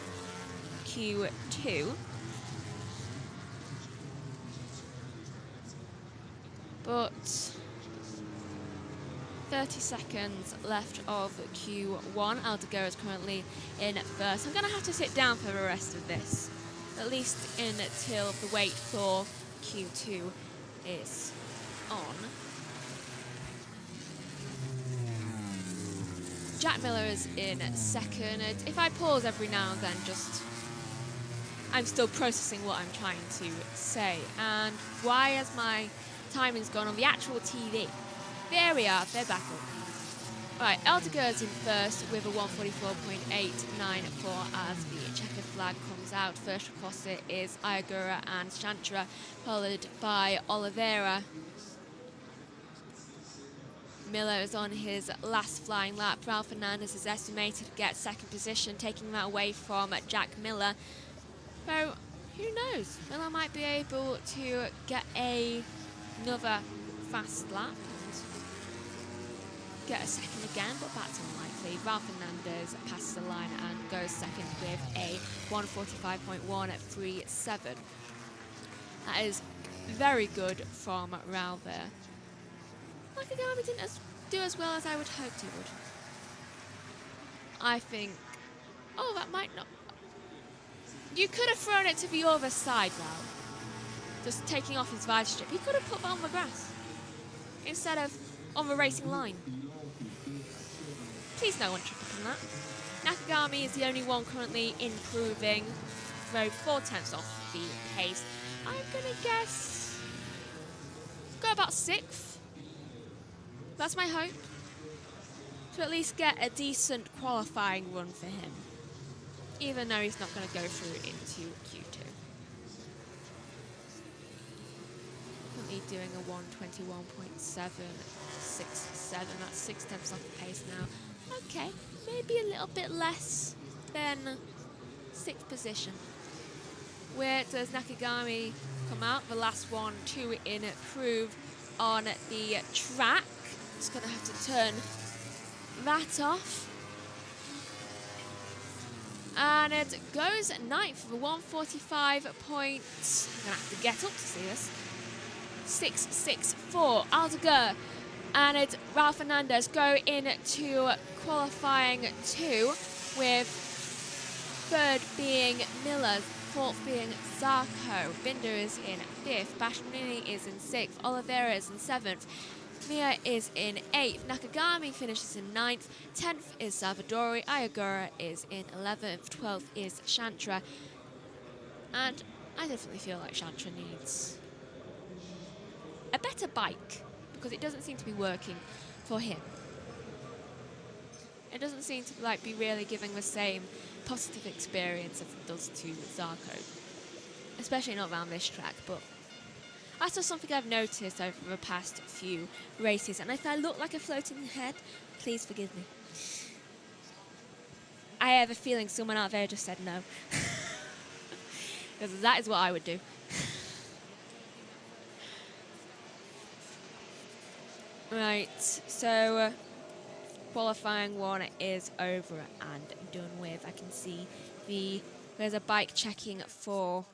Q2. But 30 seconds left of Q1. Aldeguer is currently in first. I'm going to have to sit down for the rest of this, at least until the wait for Q2 is on. Jack Miller is in second. If I pause every now and then, I'm still processing what I'm trying to say. And why has my timing's gone on the actual TV? There we are, they're back up. Right, Aldeguer is in first with a 1:44.894 as the checkered flag comes out. First across it is Ayagura and Chantra, followed by Oliveira. Miller is on his last flying lap. Raul Fernandez is estimated to get second position, taking that away from Jack Miller. So, who knows? Miller might be able to get another fast lap and get a second again, but that's unlikely. Raul Fernandez passes the line and goes second with a 1:45.137. That is very good from Raul there. Nakagami didn't do as well as I would hoped he would. I think... Oh, that might not... You could have thrown it to the other side, Raul. Just taking off his vice strip. He could have put that on the grass instead of on the racing line. Please no one trip on that. Nakagami is the only one currently improving. Though 4/10 off the pace. I'm going to guess... Go about 6th. That's my hope. To at least get a decent qualifying run for him. even though he's not going to go through into Q2. Currently doing a 121.767. That's 6 tenths off the pace now. Okay, maybe a little bit less than 6th position. Where does Nakagami come out? The last one to improve on the track. Just going to have to turn that off. And it goes 9th for 145 points. I'm going to have to get up to see this. 664. Aldeguer and Ralph Fernandez go into qualifying 2, with 3rd being Miller, 4th being Zarco. Binder is in 5th. Bastianini is in 6th. Oliveira is in 7th. Mia is in 8th. Nakagami finishes in 9th. 10th is Salvadori. Ayagura is in 11th. 12th is Shantra. And I definitely feel like Shantra needs a better bike, because it doesn't seem to be working for him. It doesn't seem to be really giving the same positive experience as it does to Zarco, especially not around this track. But that's just something I've noticed over the past few races, and if I look like a floating head, please forgive me. I have a feeling someone out there just said no, because that is what I would do. Right, so qualifying 1 is over and done with. I can see there's a bike checking for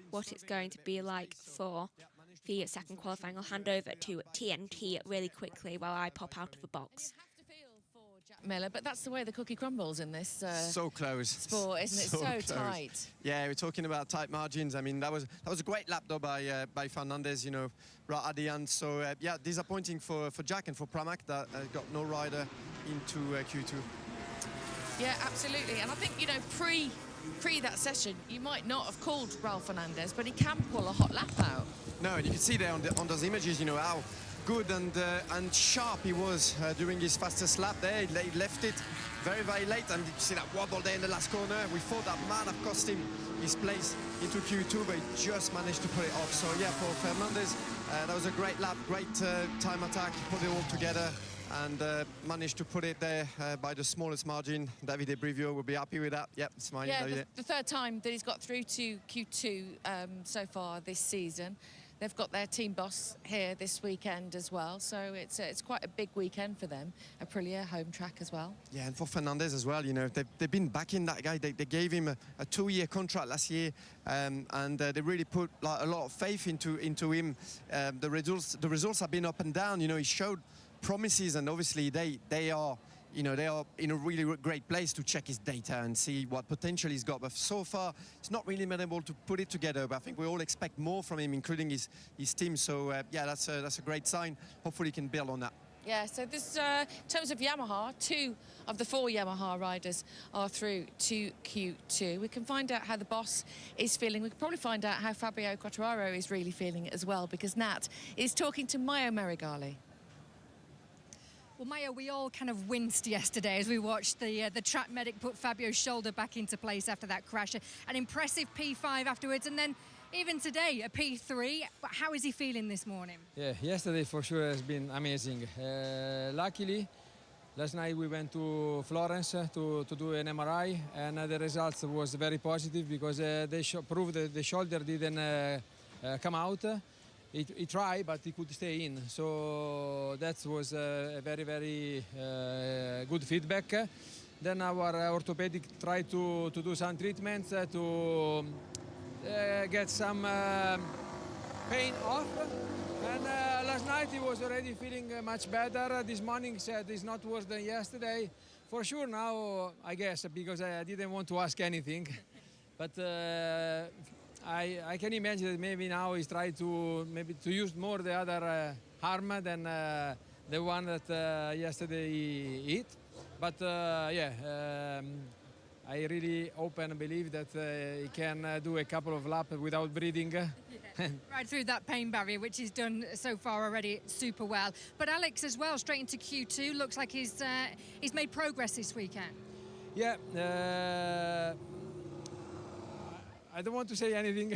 what it's going to be like for the 2nd qualifying. I'll hand over to TNT really quickly while I pop out of the box. Jack Miller, but that's the way the cookie crumbles in this so close sport, isn't it? So tight. Yeah, we're talking about tight margins. I mean, that was a great lap though by Fernandez, you know, right at the end. So yeah, disappointing for Jack and for Pramac that got no rider into Q2. Yeah, absolutely. And I think, you know, pre that session, you might not have called Ralph Fernandez, but he can pull a hot lap out. No, and you can see there on those images, you know, how good and sharp he was during his fastest lap there. He left it very, very late, and you see that wobble there in the last corner. We thought that might have cost him his place into Q2, but he just managed to put it off. So yeah, for Fernandez, that was a great lap, great time attack, put it all together, and managed to put it there by the smallest margin. Davide Brivio will be happy with that. Yep, smiling. Yeah, the 3rd time that he's got through to Q2 so far this season. They've got their team boss here this weekend as well, so it's quite a big weekend for them. Aprilia home track as well. Yeah, and for Fernandez as well, you know, they've been backing that guy. They gave him a 2-year contract last year, and they really put like a lot of faith into him. The results have been up and down. You know, he showed promises, and obviously they are. You know, they are in a really great place to check his data and see what potential he's got. But so far, he's not really been able to put it together. But I think we all expect more from him, including his team. So, yeah, that's a great sign. Hopefully he can build on that. Yeah, so this, in terms of Yamaha, 2 of the 4 Yamaha riders are through to Q2. We can find out how the boss is feeling. We can probably find out how Fabio Quartararo is really feeling as well, because Nat is talking to Maio Meregali. Well, Maio, we all kind of winced yesterday as we watched the track medic put Fabio's shoulder back into place after that crash. An impressive P5 afterwards, and then even today, a P3. How is he feeling this morning? Yeah, yesterday for sure has been amazing. Luckily, last night we went to Florence to do an MRI, and the results was very positive because they proved that the shoulder didn't come out. He tried, but he could stay in. So that was a very, very good feedback. Then our orthopedic tried to do some treatments to get some pain off. And last night he was already feeling much better. This morning he said it's not worse than yesterday. For sure now, I guess, because I didn't want to ask anything. But I can imagine that maybe now he's trying to use more the other arm than the one that yesterday he hit. But yeah, I really hope and believe that he can do a couple of laps without breathing. Yeah, right through that pain barrier, which he's done so far already super well. But Alex as well, straight into Q2, looks like he's made progress this weekend. Yeah, I don't want to say anything.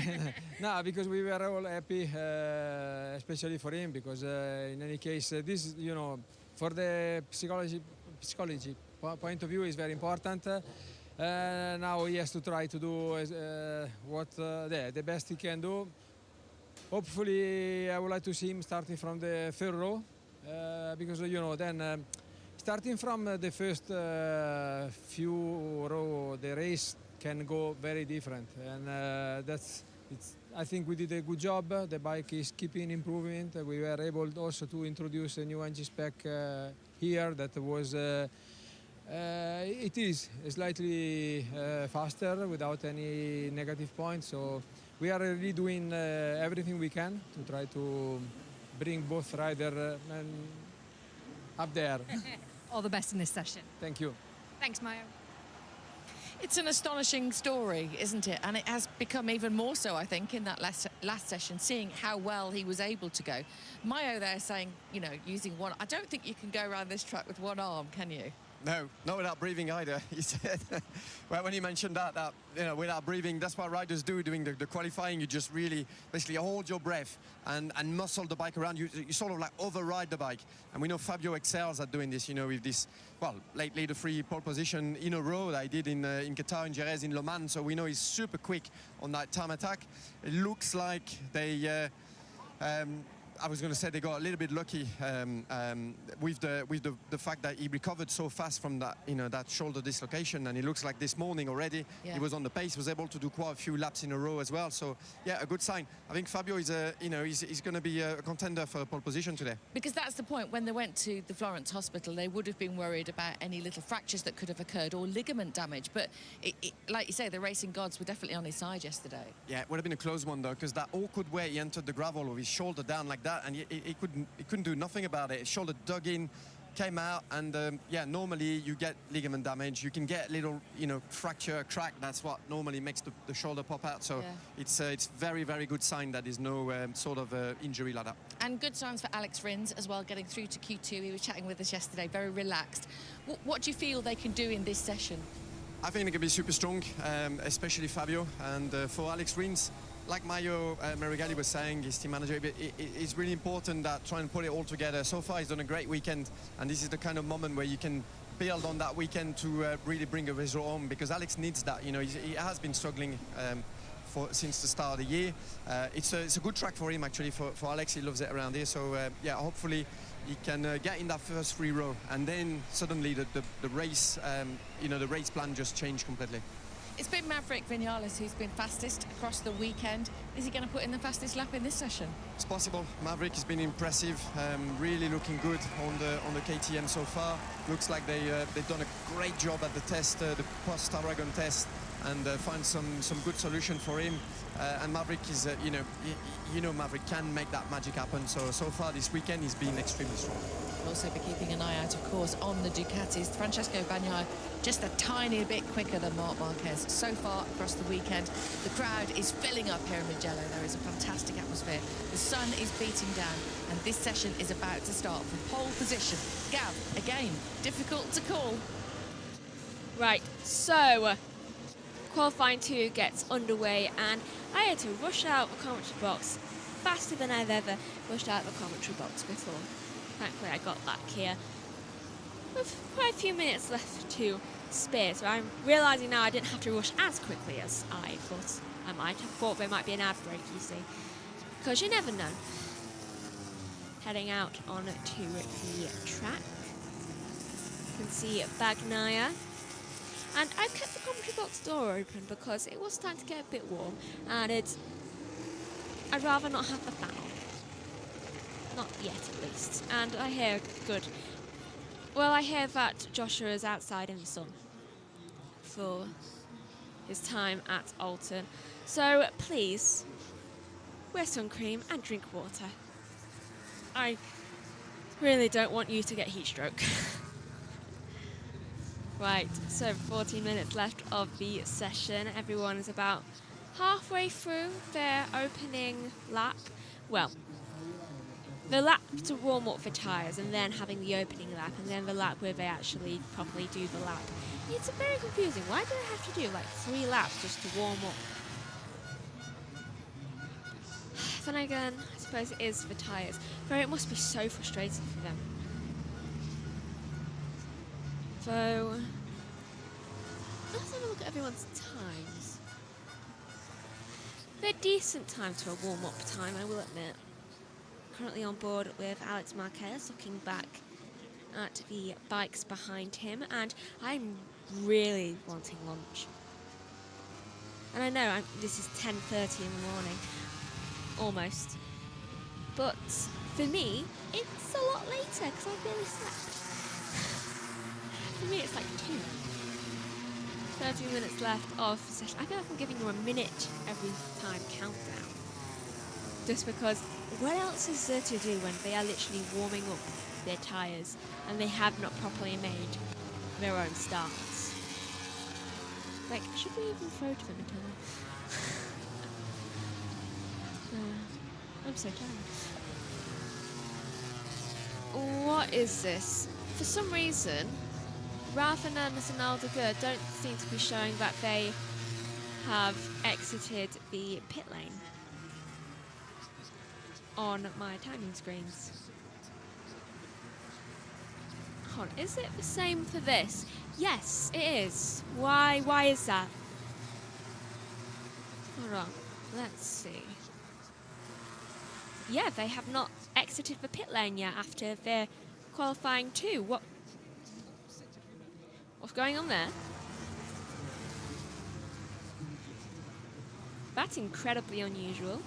No, because we were all happy, especially for him, because in any case, this, you know, for the psychology point of view is very important. Now he has to try to do what the best he can do. Hopefully, I would like to see him starting from the third row, because, you know, then starting from the first few row, the race can go very different, and I think we did a good job. The bike is keeping improving. We were able also to introduce a new engine spec here that was it is slightly faster without any negative points. So we are really doing everything we can to try to bring both riders up there. All the best in this session. Thank you. Thanks, Mayo. It's an astonishing story, isn't it? And it has become even more so, I think, in that last session, seeing how well he was able to go. Mayo there saying, you know, using one... I don't think you can go around this track with one arm, can you? No, not without breathing either, he said. Well, when he mentioned that, you know, without breathing, that's what riders do during the qualifying. You just really basically hold your breath and muscle the bike around. You sort of like override the bike. And we know Fabio excels at doing this, you know, with this, well, lately the 3 pole position in a row that he did in Qatar, in Jerez, in Le Mans. So we know he's super quick on that time attack. It looks like they... I was going to say they got a little bit lucky with the fact that he recovered so fast from that, you know, that shoulder dislocation, and it looks like this morning already he was on the pace, was able to do quite a few laps in a row as well. So yeah, a good sign. I think Fabio is he's going to be a contender for pole position today. Because that's the point. When they went to the Florence hospital, they would have been worried about any little fractures that could have occurred or ligament damage. But like you say, the racing gods were definitely on his side yesterday. Yeah, it would have been a close one though, because that awkward way he entered the gravel with his shoulder down like that, and he couldn't do nothing about it. His shoulder dug in, came out, and yeah, normally you get ligament damage. You can get little, you know, fracture, crack. That's what normally makes the shoulder pop out. So yeah, it's very, very good sign that there's no sort of injury like that. And good signs for Alex Rins as well, getting through to Q2. He was chatting with us yesterday, very relaxed. What do you feel they can do in this session? I think they can be super strong, especially Fabio, and for Alex Rins, like Mayo Marigali was saying, his team manager, it's really important that trying to put it all together. So far, he's done a great weekend, and this is the kind of moment where you can build on that weekend to really bring a result home, because Alex needs that. You know, he has been struggling since the start of the year. It's a good track for him, actually, for Alex. He loves it around here. So, yeah, hopefully he can get in that first 3 row, and then suddenly the race, you know, the race plan just changed completely. It's been Maverick Vinales who's been fastest across the weekend. Is he going to put in the fastest lap in this session? It's possible. Maverick has been impressive, really looking good on the KTM so far. Looks like they've done a great job at the test, the post-Aragon test, and find some good solution for him. And Maverick is, you know, Maverick can make that magic happen. So far this weekend he's been extremely strong. We'll also be keeping an eye out, of course, on the Ducatis. Francesco Bagnaia just a tiny bit quicker than Marc Marquez so far across the weekend. The crowd is filling up here in Mugello. There is a fantastic atmosphere. The sun is beating down, and this session is about to start from pole position. Gav, again, difficult to call. Right, so qualifying 2 gets underway, and I had to rush out the commentary box faster than I've ever rushed out the commentary box before. Thankfully, I got back here with quite a few minutes left to spare, so I'm realising now I didn't have to rush as quickly as I thought I might have thought. There might be an ad break, you see, because you never know. Heading out on to the track, you can see Bagnaia. And I've kept the commentary box door open because it was starting to get a bit warm, and I'd rather not have the fan on. Not yet, at least. And I hear I hear that Joshua is outside in the sun for his time at Alton. So please, wear sun cream and drink water. I really don't want you to get heat stroke. Right, so 14 minutes left of the session. Everyone is about halfway through their opening lap. Well, the lap to warm up for tyres, and then having the opening lap, and then the lap where they actually properly do the lap. It's very confusing. Why do they have to do like 3 laps just to warm up? then again, I suppose it is for tyres. But it must be so frustrating for them. So, let's have a look at everyone's times. They're decent time to a warm-up time, I will admit. Currently on board with Alex Marquez, looking back at the bikes behind him, and I'm really wanting lunch. And I know this is 10:30 in the morning, almost. But for me, it's a lot later because I barely slept. For me, it's like 13 minutes left of the session. I feel like I'm giving you a minute every time countdown. Just because what else is there to do when they are literally warming up their tyres and they have not properly made their own starts? Like, should we even throw to them until I'm so tired. What is this? For some reason, Ralph Hernandez and Aldeguer don't seem to be showing that they have exited the pit lane on my timing screens. Hold on, is it the same for this? Yes, it is. Why is that? Hold on, let's see. Yeah, they have not exited the pit lane yet after their qualifying too. What's going on there? That's incredibly unusual.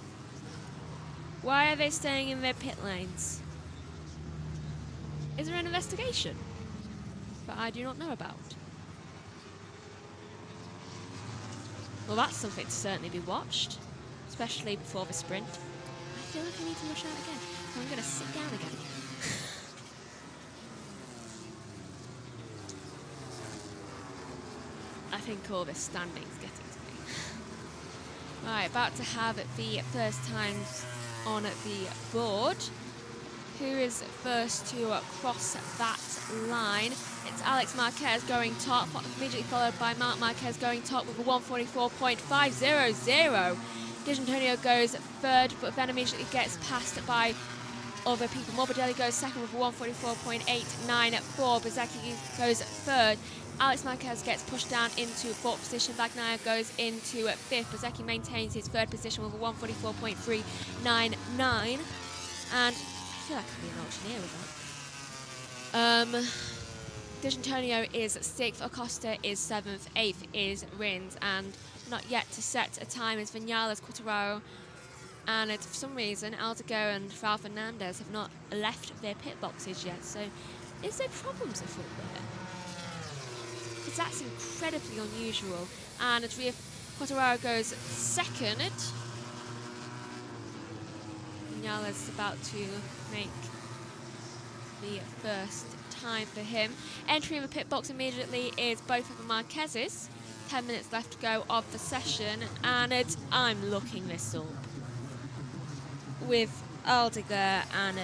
Why are they staying in their pit lanes? Is there an investigation that I do not know about? Well, that's something to certainly be watched, especially before the sprint. I feel like I need to rush out again. So I'm going to sit down again. I think all this standing's getting to me. Right, about to have the first times on the board. Who is first to cross that line? It's Alex Marquez going top, immediately followed by Marc Marquez going top with a 1:44.500. D'Antonio goes third, but then immediately gets passed by other people. Morbidelli goes second with a 1:44.894. Bezzecchi goes third. Alex Marquez gets pushed down into fourth position. Bagnaia goes into fifth. Bezzecchi maintains his third position with a 1:44.399. And I feel like I could be an auctioneer with that. D'Antonio is sixth. Acosta is seventh. Eighth is Rins. And not yet to set a time is Vinales, Quartararo, and for some reason Aldeguer and Ralph Hernandez have not left their pit boxes yet. So is there problems afoot there? Because that's incredibly unusual. And Quartararo goes second. Vinales is about to make the first time for him. Entering the pit box immediately is both of the Marquezes. 10 minutes left to go of the session, and I'm looking this up with Aldeguer and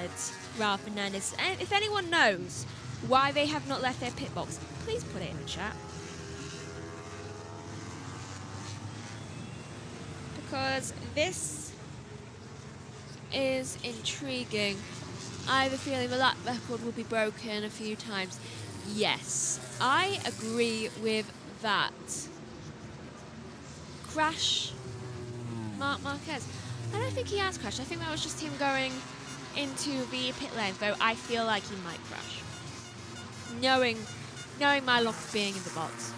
Ralph Hernandez. And if anyone knows why they have not left their pit box, please put it in the chat. Because this is intriguing. I have a feeling the lap record will be broken a few times. Yes, I agree with that. Crash Marc Marquez. I don't think he has crashed. I think that was just him going into the pit lane, though I feel like he might crash. Knowing my luck of being in the box,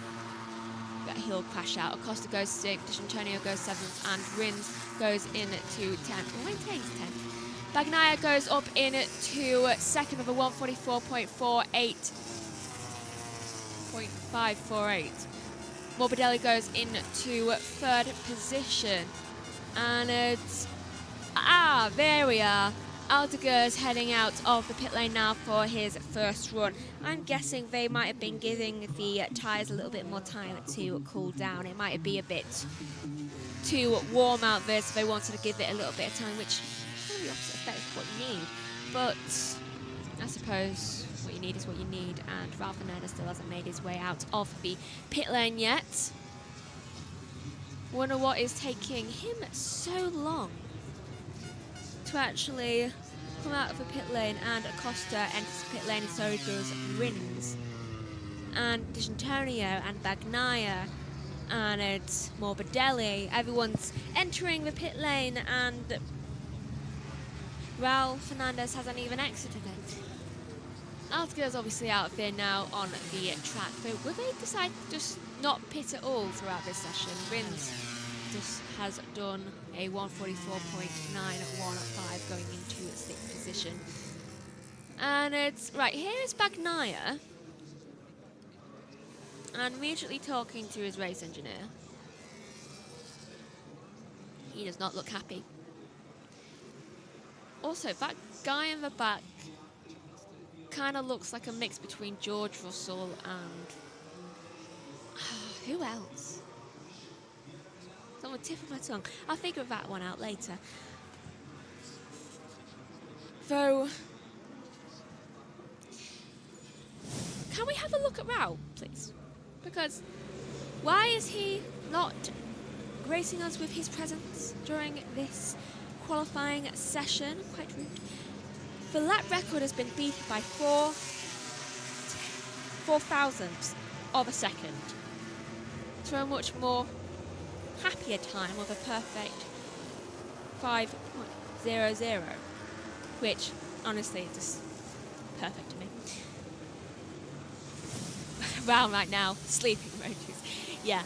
that he'll crash out. Acosta goes 6th, D'Antonio goes 7th, and Rins goes into 10th. Well, maintains 10th. Bagnaia goes up into 2nd with a 1:44.548. Morbidelli goes into 3rd position. And it's... there we are. Aldeguer's heading out of the pit lane now for his first run. I'm guessing they might have been giving the tyres a little bit more time to cool down. It might be a bit too warm out there, so they wanted to give it a little bit of time, which the opposite effect is what you need. But I suppose what you need is what you need, and Ralph Hernandez still hasn't made his way out of the pit lane yet. Wonder what is taking him so long. to actually come out of the pit lane, and Acosta enters the pit lane, and so does Rins. And D'Antonio and Bagnaia, and it's Morbidelli. Everyone's entering the pit lane, and Raul Fernandez hasn't even exited it. Altager's obviously out of there now on the track, but will they decide to just not pit at all throughout this session? Rins just has done a 144.915 going into 6th position. And it's, right, here is Bagnaia, and immediately talking to his race engineer. He does not look happy. Also, that guy in the back kind of looks like a mix between George Russell and who else? It's on the tip of my tongue. I'll figure that one out later. Though, can we have a look at Raul, please? Because why is he not gracing us with his presence during this qualifying session? Quite rude. The lap record has been beaten by 4 thousandths of a second to a much more happier time of a perfect 5.00, which honestly is just perfect to me. Raul right now, sleeping emojis. Yeah.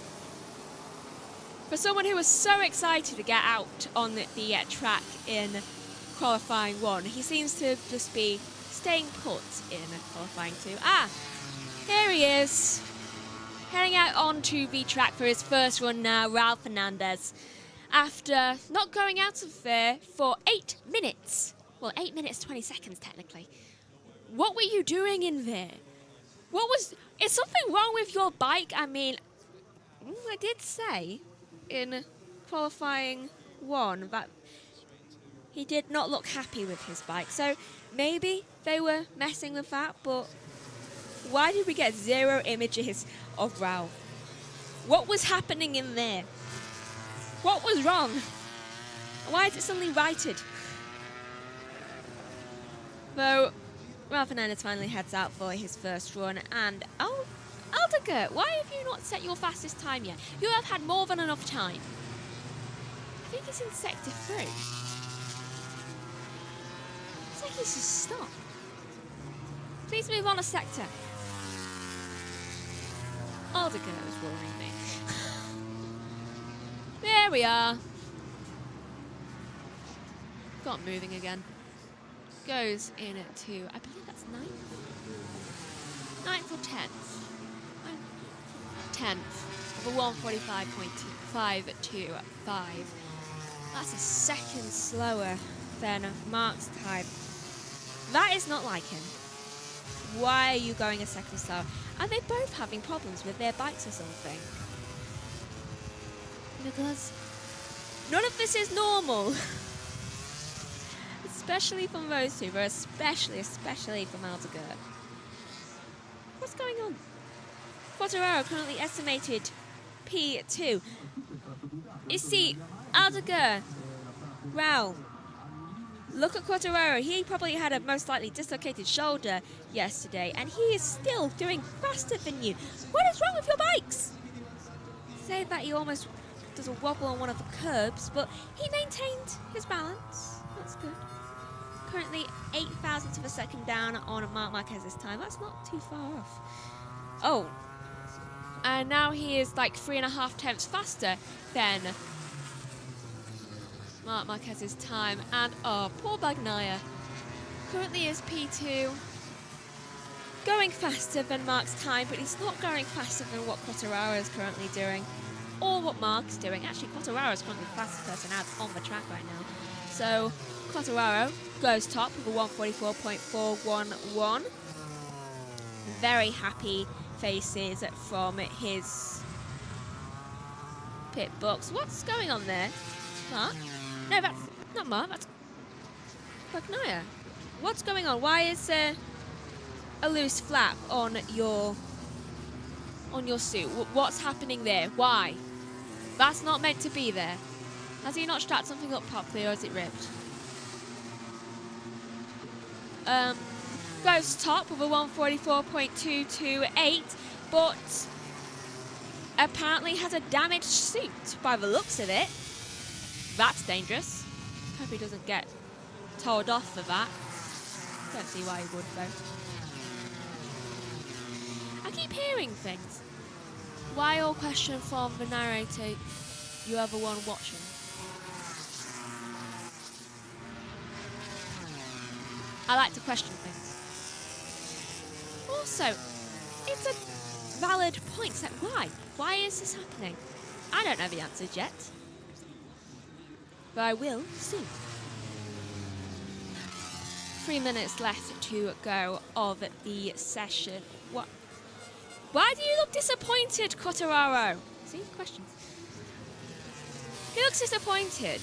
For someone who was so excited to get out on the track in qualifying 1, he seems to just be staying put in qualifying 2. Ah, here he is, heading out onto the track for his first run now, Raul Fernandez, after not going out of there for 8 minutes. Well, 8 minutes 20 seconds technically. What were you doing in there? Is something wrong with your bike? I mean, I did say in qualifying 1 that he did not look happy with his bike. So maybe they were messing with that, but why did we get 0 images of Raul? What was happening in there? What was wrong? Why is it suddenly righted? Though Raul Fernandez finally heads out for his first run, and Altager, why have you not set your fastest time yet? You have had more than enough time. I think he's in sector 3. It's like he's just stopped. Please move on a sector. Altager is worrying me. There we are. Got moving again. Goes into, I believe that's 9th? 9th or 10th? 10th. For 145.525. That's a second slower than Mark's time. That is not like him. Why are you going a second slower? Are they both having problems with their bikes or something? Because none of this is normal. Especially from those two, but especially from Altager. What's going on? Quartararo currently estimated P2. You see, Altager, Raul, look at Quartararo. He probably had a most likely dislocated shoulder yesterday, and he is still doing faster than you. What is wrong with your bikes? Say that he almost does a wobble on one of the curbs, but he maintained his balance. That's good. Currently 8 thousandths of a second down on Marc Marquez's time. That's not too far off. Oh, and now he is like 3.5 tenths faster than Marc Marquez's time. And oh, poor Bagnaia. Currently is P2. Going faster than Mark's time, but he's not going faster than what Quartararo is currently doing, or what Mark's doing. Actually, Quartararo is currently the fastest person out on the track right now. So Quartararo goes top with a 144.411. Very happy faces from his pit box. What's going on there? Mark? No, that's not Mark, that's Bagnaia. What's going on? Why is there a loose flap on your suit? What's happening there? Why? That's not meant to be there. Has he not strapped something up properly, or is it ripped? goes top with a 144.228, but apparently has a damaged suit by the looks of it. That's dangerous. Hope he doesn't get told off for that. Don't see why he would though. I keep hearing things. Wild question from the narrator, you other one watching. I like to question things. Also, it's a valid point. It's like, why? Why is this happening? I don't know the answers yet. But I will soon. 3 minutes left to go of the session. What? Why do you look disappointed, Quartararo? See, questions. He looks disappointed.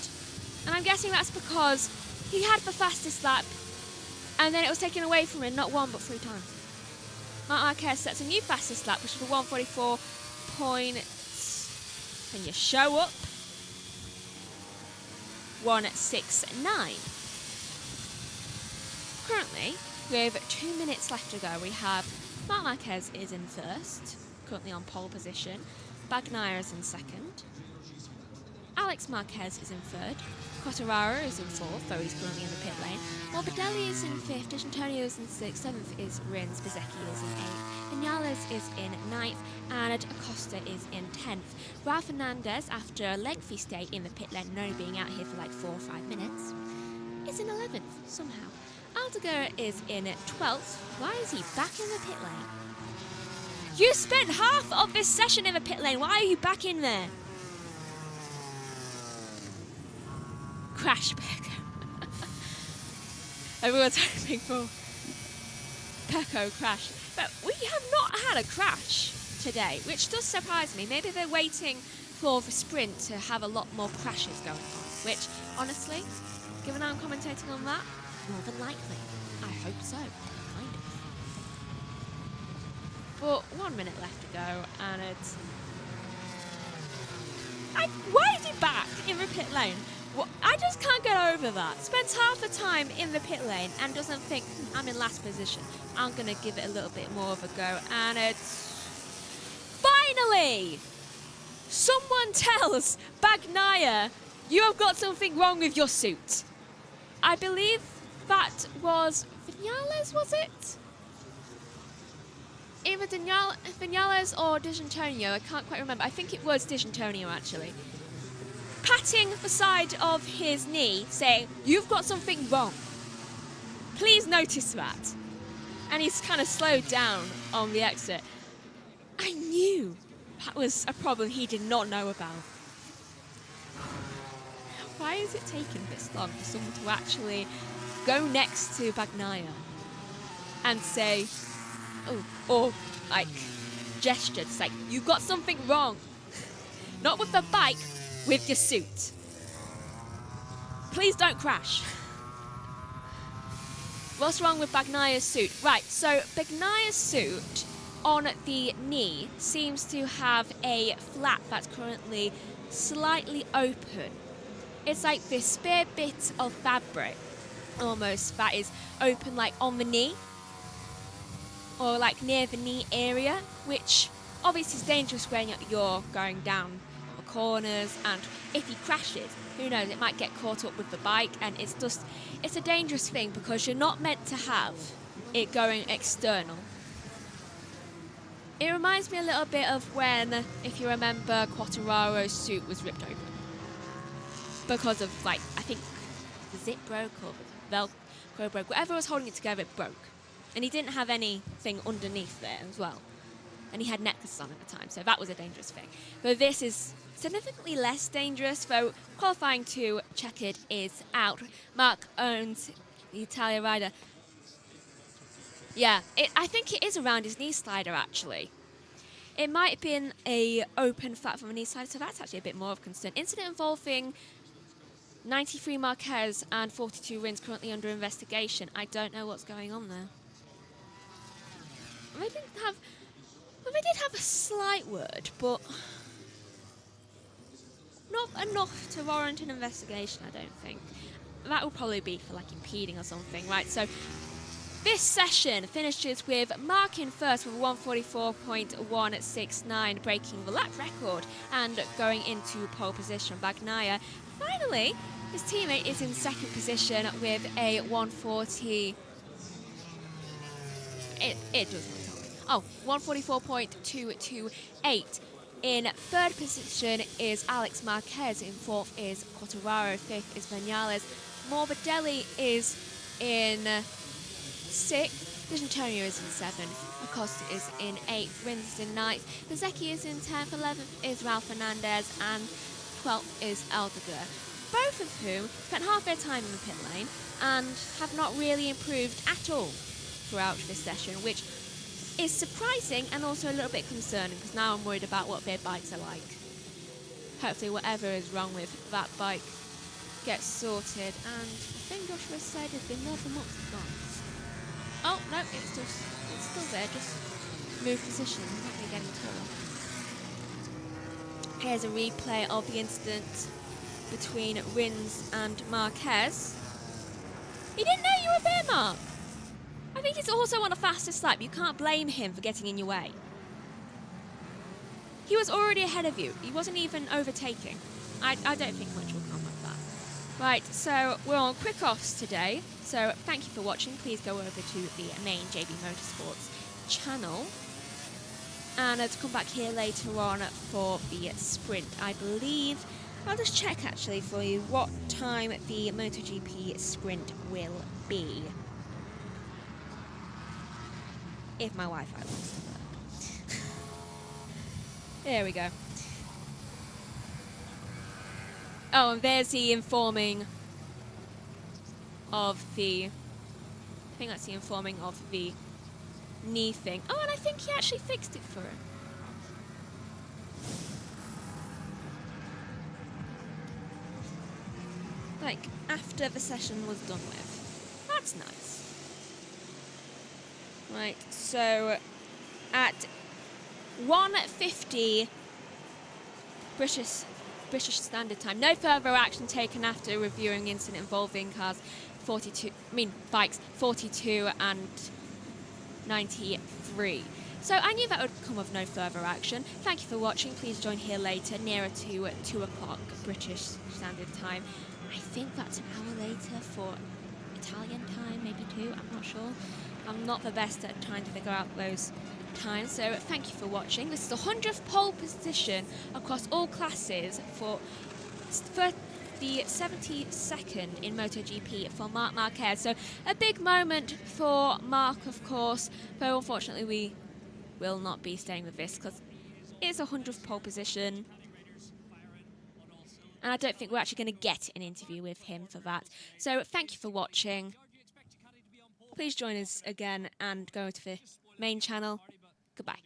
And I'm guessing that's because he had the fastest lap and then it was taken away from him, not one but 3 times. Marc Marquez sets a new fastest lap, which is a 144 point. Can you show up? 169. Currently, with 2 minutes left to go, we have Marc Marquez is in first, currently on pole position. Bagnaia is in second. Alex Marquez is in third. Quartararo is in fourth, though he's currently in the pit lane. Morbidelli is in fifth. D'Antonio is in sixth. Seventh is Rins. Bezzecchi is in eighth. Vinales is in ninth. And Acosta is in 10th. Raul Fernandez, after a lengthy stay in the pit lane and only being out here for like 4 or 5 minutes, is in 11th somehow. Aldeguer is in 12th. Why is he back in the pit lane? You spent half of this session in the pit lane. Why are you back in there? Crash Pecco. Everyone's hoping for Pecco crash. But we have not had a crash today, which does surprise me. Maybe they're waiting for the sprint to have a lot more crashes going on, which, honestly, given I'm commentating on that, more than likely. I hope so. Kind of. But 1 minute left to go, and it's... why is he back in the pit lane? Well, I just can't get over that. Spends half the time in the pit lane and doesn't think, I'm in last position. I'm going to give it a little bit more of a go. And it's... Finally! Someone tells Bagnaia, you have got something wrong with your suit. I believe that was Vinales, was it? Either Vinales or D'Antonio, I can't quite remember. I think it was D'Antonio, actually. Patting the side of his knee, saying, you've got something wrong. Please notice that. And he's kind of slowed down on the exit. I knew that was a problem he did not know about. Why is it taking this long for someone to actually go next to Bagnaia and say, oh, or like gesture to say, you've got something wrong. Not with the bike, with your suit. Please don't crash. What's wrong with Bagnaia's suit? Right, so Bagnaia's suit on the knee seems to have a flap that's currently slightly open. It's like this spare bit of fabric, almost, that is open like on the knee, or like near the knee area, which obviously is dangerous when you're going down the corners, and if he crashes, who knows, it might get caught up with the bike, and it's a dangerous thing because you're not meant to have it going external. It reminds me a little bit of when, if you remember, Quartararo's suit was ripped open. Because of, like, I think the zip broke or Velcro broke. Whatever was holding it together, it broke. And he didn't have anything underneath there as well. And he had necklaces on at the time, so that was a dangerous thing. But this is significantly less dangerous, though qualifying 2 checkered is out. Mark owns the Italia rider. Yeah, I think it is around his knee slider, actually. It might have been a open flap from a knee slider, so that's actually a bit more of concern. Incident involving 93 Marquez and 42 Rins currently under investigation. I don't know what's going on there. They did have a slight word, but not enough to warrant an investigation, I don't think. That will probably be for like impeding or something, right? So This session finishes with Mark in first with 144.169, breaking the lap record and going into pole position. Bagnaia, finally, his teammate is in second position with a 140. It doesn't tell me. Oh, 144.228. In third position is Alex Marquez. In fourth is Quartararo. Fifth is Vinales. Morbidelli is in sixth. D'Antonio is in seventh. Acosta is in eighth. Rins is in ninth. Bezecchi is in 10th. 11th is Ralph Fernandez. And 12th is Aldegar. Both of whom spent half their time in the pit lane and have not really improved at all throughout this session, which is surprising and also a little bit concerning, because now I'm worried about what their bikes are like. Hopefully whatever is wrong with that bike gets sorted, and I think Joshua said it's been there for months. Oh no, it's still there, just move position, not really getting taller. Here's a replay of the incident between Rins and Marquez. He didn't know you were there, Mark. I think he's also on a fastest lap. You can't blame him for getting in your way. He was already ahead of you. He wasn't even overtaking. I don't think much will come of that. Right, so we're on quick offs today. So thank you for watching. Please go over to the main JB Motorsports channel. And to come back here later on for the sprint. I believe, I'll just check actually for you what time the MotoGP sprint will be. If my Wi-Fi wants to work. There we go. Oh, and there's the informing of the... I think that's the informing of the knee thing. Oh, and I think he actually fixed it for him. Like, after the session was done with. That's nice. Right, so at 1:50 British Standard Time, no further action taken after reviewing incident involving bikes 42 and 93. So I knew that would come with no further action. Thank you for watching. Please join here later, nearer to 2 o'clock British Standard Time. I think that's an hour later for Italian time, maybe 2, I'm not sure. I'm not the best at trying to figure out those times, so thank you for watching. This is the 100th pole position across all classes for the 72nd in MotoGP for Marc Marquez. So a big moment for Marc, of course, though unfortunately we will not be staying with this because it's a 100th pole position. And I don't think we're actually going to get an interview with him for that. So thank you for watching. Please join us again and go to the main channel. Goodbye.